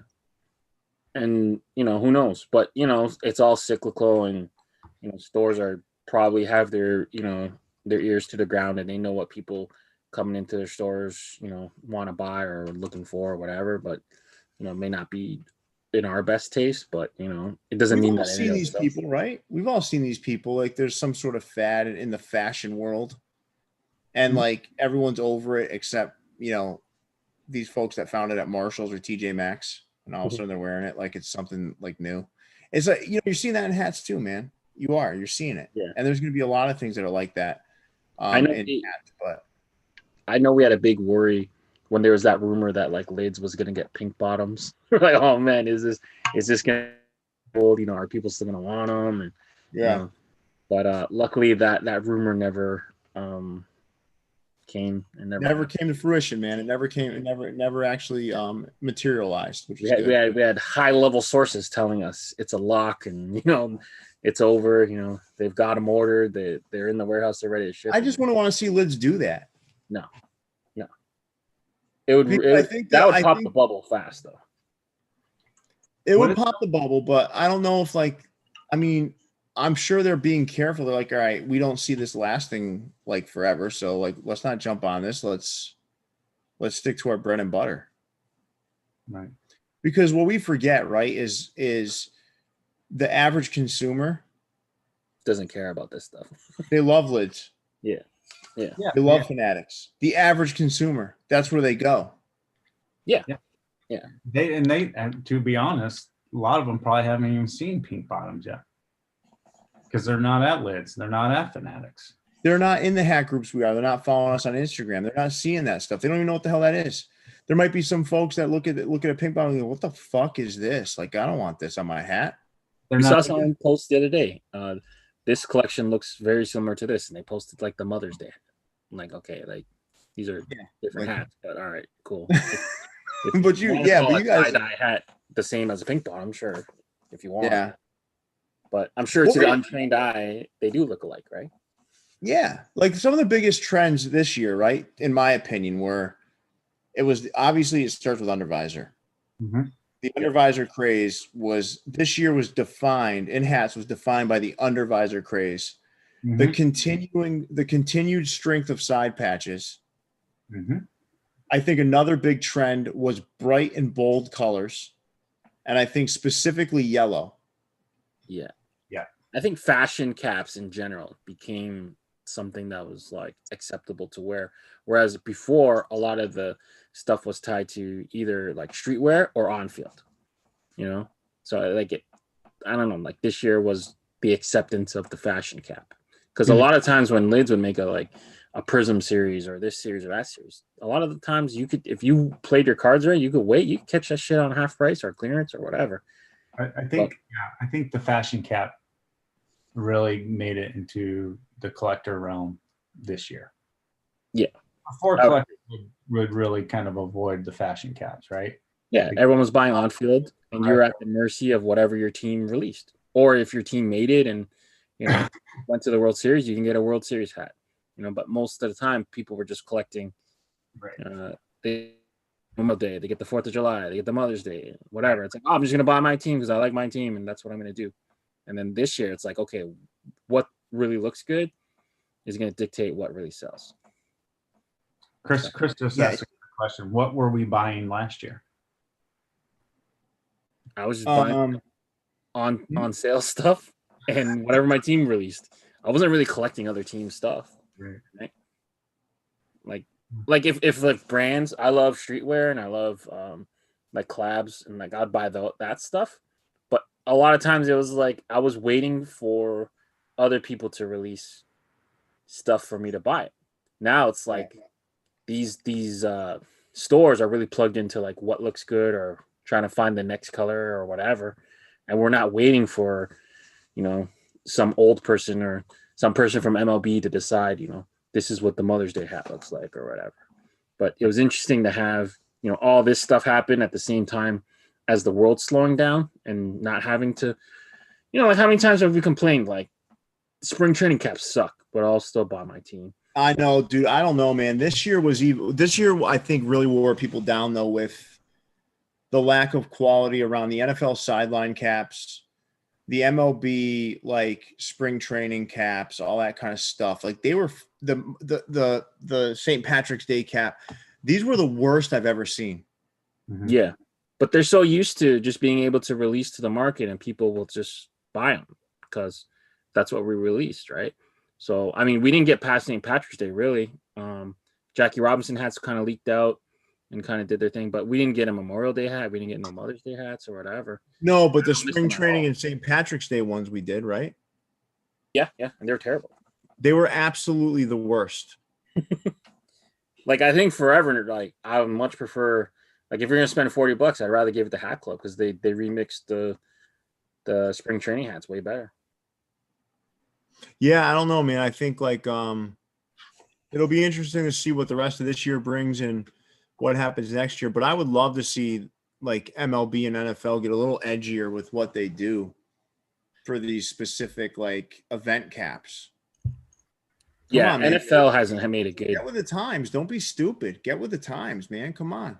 And, you know, who knows? But, you know, it's all cyclical, and, you know, stores are probably have their, you know, their ears to the ground, and they know what people coming into their stores, you know, want to buy or looking for or whatever. But, you know, it may not be in our best taste, but, you know, it doesn't mean We've all that seen these people, right? We've all seen these people. Like there's some sort of fad in the fashion world, and like everyone's over it except, you know, these folks that found it at Marshalls or TJ Maxx, and all of a sudden they're wearing it like it's something like new. It's like, you know, you're seeing that in hats too, man. You're seeing it. Yeah. And there's going to be a lot of things that are like that. I know. Hats, but I know we had a big worry when there was that rumor that like Lids was gonna get pink bottoms. We're like, oh man, is this gonna be old? You know, are people still gonna want them? And yeah, but luckily that rumor never came and never came to fruition, man. It never actually materialized, which is good. We had high level sources telling us it's a lock, and, you know, it's over. You know, they've got them ordered. They're in the warehouse. They're ready to ship. I just want to see Lids do that. No. It would. I think that would pop the bubble fast, though. It would pop the bubble, but I don't know if, like, I mean, I'm sure they're being careful. They're like, all right, we don't see this lasting like forever, so like, let's not jump on this. Let's stick to our bread and butter. Right. Because what we forget, right, is the average consumer doesn't care about this stuff. They love Lids. Yeah. They love Fanatics. The average consumer, that's where they go. Yeah. And to be honest, a lot of them probably haven't even seen pink bottoms yet, because they're not at Lids. They're not at Fanatics. They're not in the hat groups we are. They're not following us on Instagram. They're not seeing that stuff. They don't even know what the hell that is. There might be some folks that look at a pink bottom and go, what the fuck is this? Like, I don't want this on my hat. We saw someone post the other day. This collection looks very similar to this, and they posted like the Mother's Day. I'm like, okay, like these are different hats, but all right, cool. But you guys tie-dye hat the same as a pink bottom, sure, if you want. Yeah. But I'm sure to the untrained eye, they do look alike, right? Yeah. Like some of the biggest trends this year, right, in my opinion, were it starts with undervisor. Mm-hmm. The undervisor craze was defined by the undervisor craze. Mm-hmm. The continued strength of side patches. Mm-hmm. I think another big trend was bright and bold colors, and I think specifically yellow. Yeah. I think fashion caps in general became something that was like acceptable to wear, whereas before a lot of the stuff was tied to either like streetwear or on field. You know, so I don't know. Like this year was the acceptance of the fashion cap, because a lot of times when Lids would make a Prism series or this series or that series, a lot of the times you could, if you played your cards right, you could catch that shit on half price or clearance or whatever. I think the fashion cap really made it into the collector realm this year. Yeah. Before collectors would really kind of avoid the fashion caps, right? Yeah, everyone was buying on field, and you're at the mercy of whatever your team released. Or if your team made it and, you know, went to the World Series, you can get a World Series hat. You know, but most of the time, people were just collecting. Right. They get the 4th of July, they get the Mother's Day, whatever. It's like, oh, I'm just gonna buy my team because I like my team, and that's what I'm gonna do. And then this year, it's like, okay, what really looks good is gonna dictate what really sells. Chris just asked a question. What were we buying last year? I was just buying on sale stuff and whatever my team released. I wasn't really collecting other team stuff. Right? Like if like brands, I love streetwear and I love like collabs, and like I'd buy that stuff. But a lot of times it was like I was waiting for other people to release stuff for me to buy it. Now it's like these stores are really plugged into like what looks good or trying to find the next color or whatever, and we're not waiting for, you know, some old person or some person from MLB to decide, you know, this is what the Mother's Day hat looks like or whatever. But it was interesting to have, you know, all this stuff happen at the same time as the world's slowing down and not having to, like how many times have we complained like spring training caps suck, but I'll still buy my team. I know, dude. I don't know, man. This year, I think, really wore people down, though, with the lack of quality around the NFL sideline caps, the MLB, like spring training caps, all that kind of stuff. Like they were the St. Patrick's Day cap. These were the worst I've ever seen. Mhm. Yeah. But they're so used to just being able to release to the market and people will just buy them because that's what we released, right? So, I mean, we didn't get past St. Patrick's Day, really. Jackie Robinson hats kind of leaked out and kind of did their thing, but we didn't get a Memorial Day hat. We didn't get no Mother's Day hats or whatever. No, but the I missed spring them at training all. and St. Patrick's Day ones we did, right? Yeah, and they're terrible. They were absolutely the worst. Like, I think forever, like, I would much prefer, like, if you're going to spend $40, I'd rather give it to Hat Club because they remixed the spring training hats way better. Yeah, I don't know, man. I think like it'll be interesting to see what the rest of this year brings and what happens next year. But I would love to see like MLB and NFL get a little edgier with what they do for these specific like event caps. Come on, man. NFL hasn't made it good. Get with the times. Don't be stupid. Get with the times, man. Come on.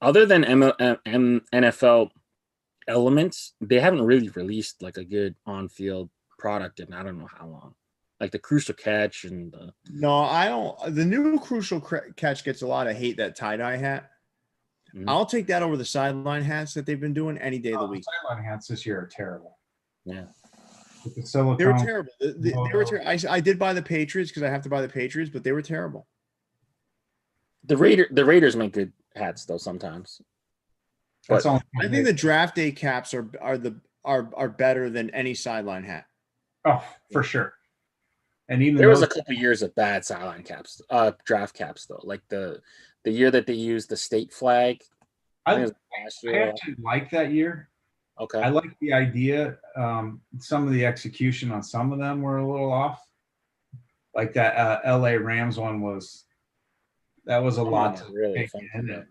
Other than NFL elements, they haven't really released like a good on-field product in I don't know how long. Like the Crucial Catch and the No, I don't. The new Crucial Catch gets a lot of hate, that tie-dye hat. Mhm. I'll take that over the sideline hats that they've been doing any day of the week. Sideline hats this year are terrible. yeah. With the silicone, They were terrible. They were logo. terrible. I did buy the Patriots because I have to buy the Patriots, but they were terrible. The Raiders make good hats though sometimes. That's But all. I think the draft day caps are better than any sideline hat. Oh, for sure. And even there was those, a couple years of bad sideline caps, draft caps though. Like the year that they used the state flag. I think it was last I year. actually like that year. Okay. I like the idea. Some of the execution on some of them were a little off. Like that LA Rams one was a lot to really take fun in for it.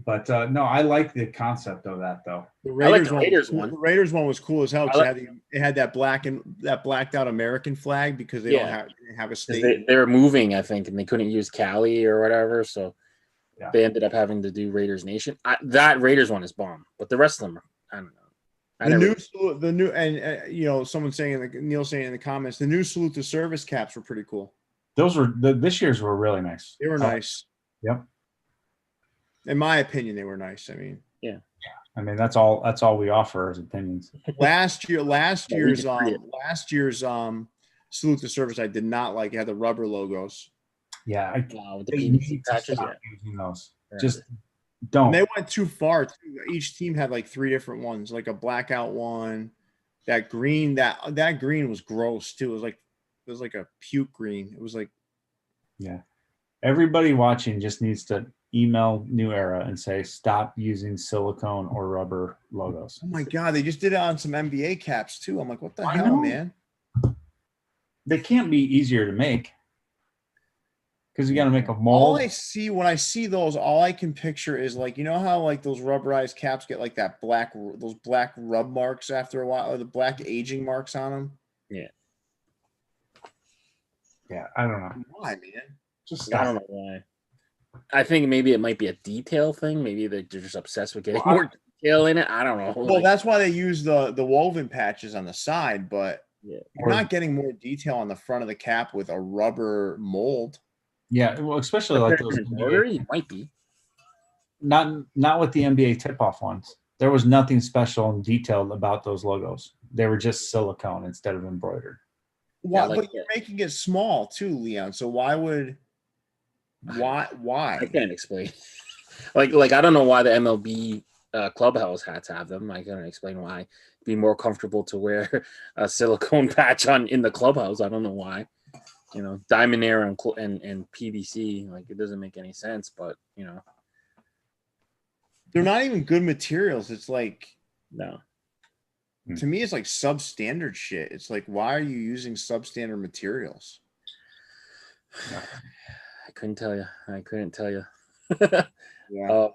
But no, I like the concept of that though. The I like Raiders, the one, Raiders was cool. one. The Raiders one was cool as hell. I 'Cause like- it had that blacked out American flag because they don't have a 'Cause state. they were moving, I think, and they couldn't use Cali or whatever, so Yeah. they ended up having to do Raiders Nation. That Raiders one is bomb, but the rest of them, I don't know. The new and someone saying Neil saying in the comments, the new salute to service caps were pretty cool. Those were this year's were really nice. They were nice. Yep. In my opinion, they were nice. I mean, I mean that's all we offer as opinions. last year's agree. salute to service I did not like. It had the rubber logos. Yeah, With the they PVC need to patches, stop using those. Right. Just And don't. they went too far too. Each team had like 3 different ones, like a blackout one. That green was gross too. It was like a puke green. It was like, Yeah. Everybody watching just needs to email New Era and say stop using silicone or rubber logos. oh my god, they just did it on some NBA caps too. I'm like, what the I hell, know. man? They can't be easier to make because you got to make a All mold. I see when I see those, all I can picture is like, you know how like those rubberized caps get like those black rub marks after a while, or the black aging marks on them. Yeah, I don't know. Why, man? Just I stop. don't know why. I think maybe it might be a detail thing. Maybe they're just obsessed with getting Well, more detail in it. I don't know. Well, that's why they use the woven patches on the side, but Yeah. you're not getting more detail on the front of the cap with a rubber mold. Yeah, well, especially like those embroidery, it might be. not with the NBA tip-off ones. There was nothing special and detailed about those logos. They were just silicone instead of embroidered. Why? like But you're making it small too, Leon. So why? I can't explain. like I don't know why the MLB clubhouse hats have them. I can't explain why. It'd be more comfortable to wear a silicone patch in the clubhouse. I don't know why. Diamond Air and PVC, like it doesn't make any sense. But They're not even good materials. It's like, no. to me, it's like substandard shit. It's like, why are you using substandard materials? I couldn't tell you. Yeah.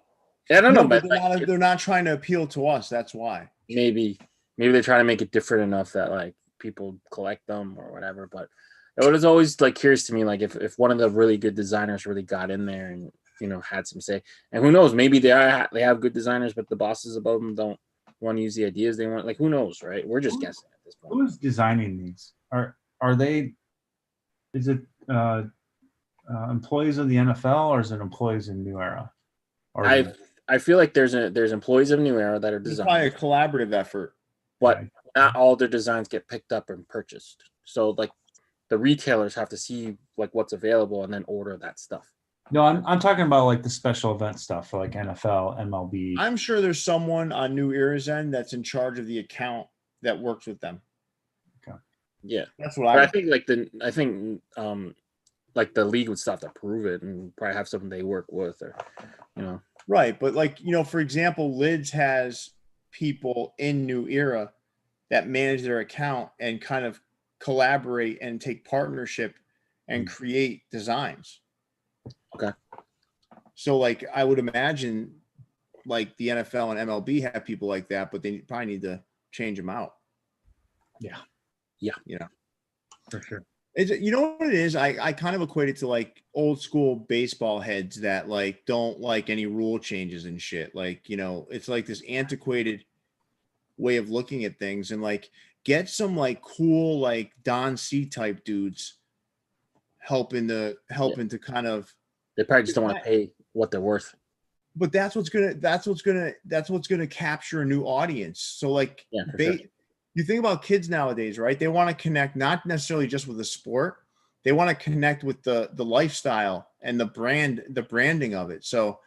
I don't know, but but they're not trying to appeal to us. That's why. maybe they're trying to make it different enough that like people collect them or whatever. But it was always like curious to me, like if one of the really good designers really got in there and had some say, and who knows, maybe they have good designers, but the bosses above them don't want to use the ideas they want. Like who knows, right? We're just guessing at this point. Who's designing these? Are they? Is it employees of the NFL or is it employees in New Era? Or I feel like there's employees of New Era that are designing. It's probably a collaborative effort, but not all their designs get picked up and purchased. So like the retailers have to see like what's available and then order that stuff. No, I'm talking about like the special event stuff for like NFL, MLB. I'm sure there's someone on New Era's end that's in charge of the account that works with them. Okay. Yeah, that's what I think. Like the league would still have to prove it and probably have something they work with, or Right, but like for example, Lids has people in New Era that manage their account and kind of collaborate and take partnership and create designs. Okay. So like I would imagine like the NFL and MLB have people like that, but they probably need to change them out. Yeah. For sure. You know what it is? I kind of equate it to like old school baseball heads that like don't like any rule changes and shit. Like, it's like this antiquated way of looking at things, and like get some like cool like Don C type dudes helping to kind of. They probably just don't want to pay what they're worth. But that's what's gonna capture a new audience. So like you think about kids nowadays, right? They want to connect not necessarily just with the sport. They want to connect with the lifestyle and the branding of it. So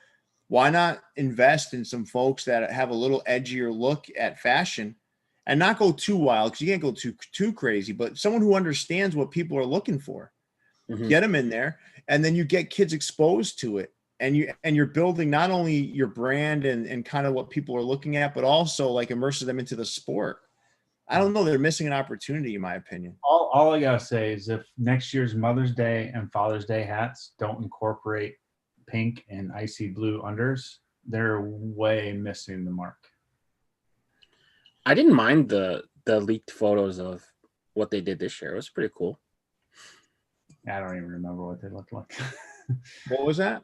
why not invest in some folks that have a little edgier look at fashion and not go too wild, because you can't go too crazy, but someone who understands what people are looking for. Mm-hmm. Get them in there, and then you get kids exposed to it, and you're building not only your brand and kind of what people are looking at, but also like immerses them into the sport. I don't know. They're missing an opportunity, in my opinion. All I gotta say is if next year's Mother's Day and Father's Day hats don't incorporate pink and icy blue unders, they're way missing the mark. I didn't mind the leaked photos of what they did this year. It was pretty cool. I don't even remember what they looked like. What was that?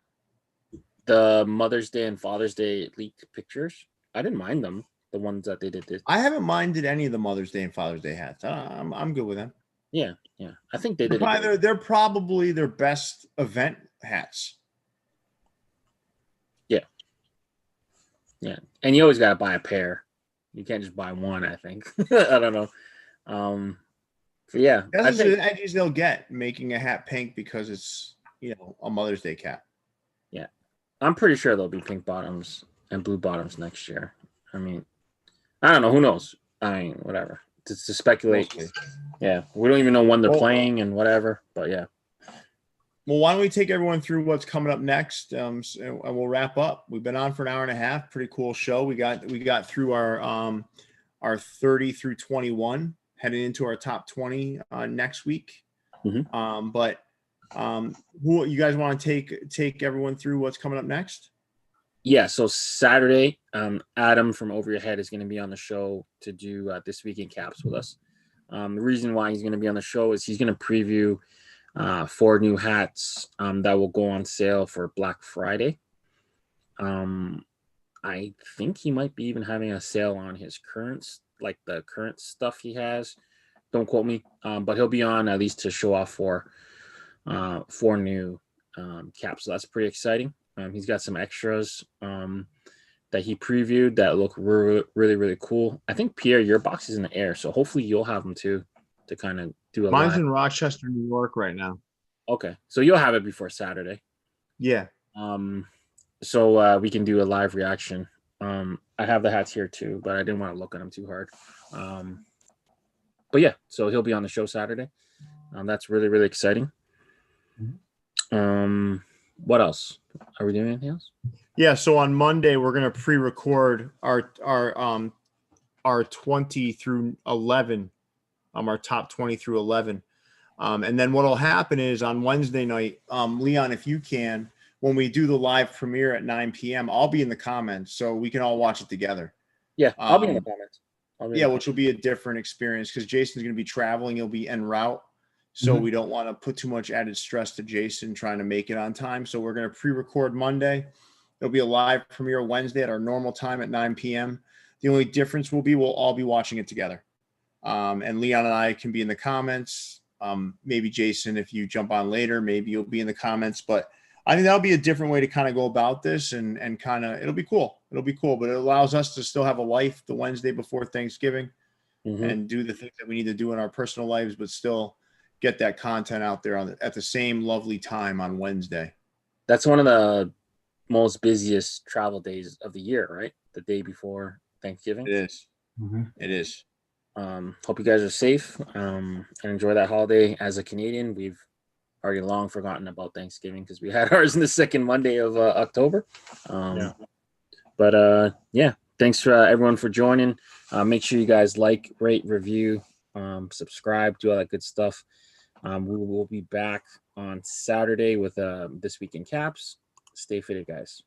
The Mother's Day and Father's Day leaked pictures. I didn't mind them. The ones that they did this. I haven't minded any of the Mother's Day and Father's Day hats. I'm good with them. Yeah. I think they did. They're probably their best event hats. Yeah, and you always got to buy a pair. You can't just buy one. I think. I don't know. So yeah, that's the edges they'll get making a hat pink because it's a Mother's Day cap. Yeah, I'm pretty sure there'll be pink bottoms and blue bottoms next year. I mean, I don't know. Who knows? I mean, whatever. To speculate. Mostly. Yeah, we don't even know when they're playing and whatever. But yeah. Well, why don't we take everyone through what's coming up next, and we'll wrap up. We've been on for an hour and a half. Pretty cool show. We got through our 30 through 21, heading into our top 20 next week. Mm-hmm. But who you guys want to take everyone through what's coming up next? Yeah. So Saturday, Adam from Over Your Head is going to be on the show to do This Week in Caps with us. The reason why he's going to be on the show is he's going to preview 4 new hats that will go on sale for Black Friday. I think he might be even having a sale on his current stuff he has. Don't quote me, but he'll be on at least to show off 4 new caps. So that's pretty exciting. He's got some extras that he previewed that look really, really, really cool. I think Pierre, your box is in the air, so hopefully you'll have them too to kind of do a Mine's live. In Rochester, New York right now. Okay. So you'll have it before Saturday. Yeah. So we can do a live reaction. I have the hats here too, but I didn't want to look at them too hard. But yeah, so he'll be on the show Saturday. That's really, really exciting. What else? Are we doing anything else? Yeah, so on Monday we're gonna pre-record our 20 through 11. Our top 20 through 11. And then what will happen is on Wednesday night, Leon, if you can, when we do the live premiere at 9 p.m., I'll be in the comments so we can all watch it together. Yeah, I'll be in the comments. Which will be a different experience because Jason's going to be traveling. He'll be en route. So we don't want to put too much added stress to Jason trying to make it on time. So we're going to pre-record Monday. There'll be a live premiere Wednesday at our normal time at 9 p.m. The only difference will be we'll all be watching it together. And Leon and I can be in the comments. Maybe Jason, if you jump on later, maybe you'll be in the comments. But I think that'll be a different way to kind of go about this and kind of, it'll be cool. It'll be cool, but it allows us to still have a life the Wednesday before Thanksgiving and do the things that we need to do in our personal lives, but still get that content out there at the same lovely time on Wednesday. That's one of the most busiest travel days of the year, right? The day before Thanksgiving. It is. It is. Hope you guys are safe and enjoy that holiday. As a Canadian, we've already long forgotten about Thanksgiving because we had ours in the second Monday of October. But thanks for everyone for joining. Make sure you guys like, rate, review, subscribe, do all that good stuff. We will be back on Saturday with This Week in Caps. Stay fitted, guys.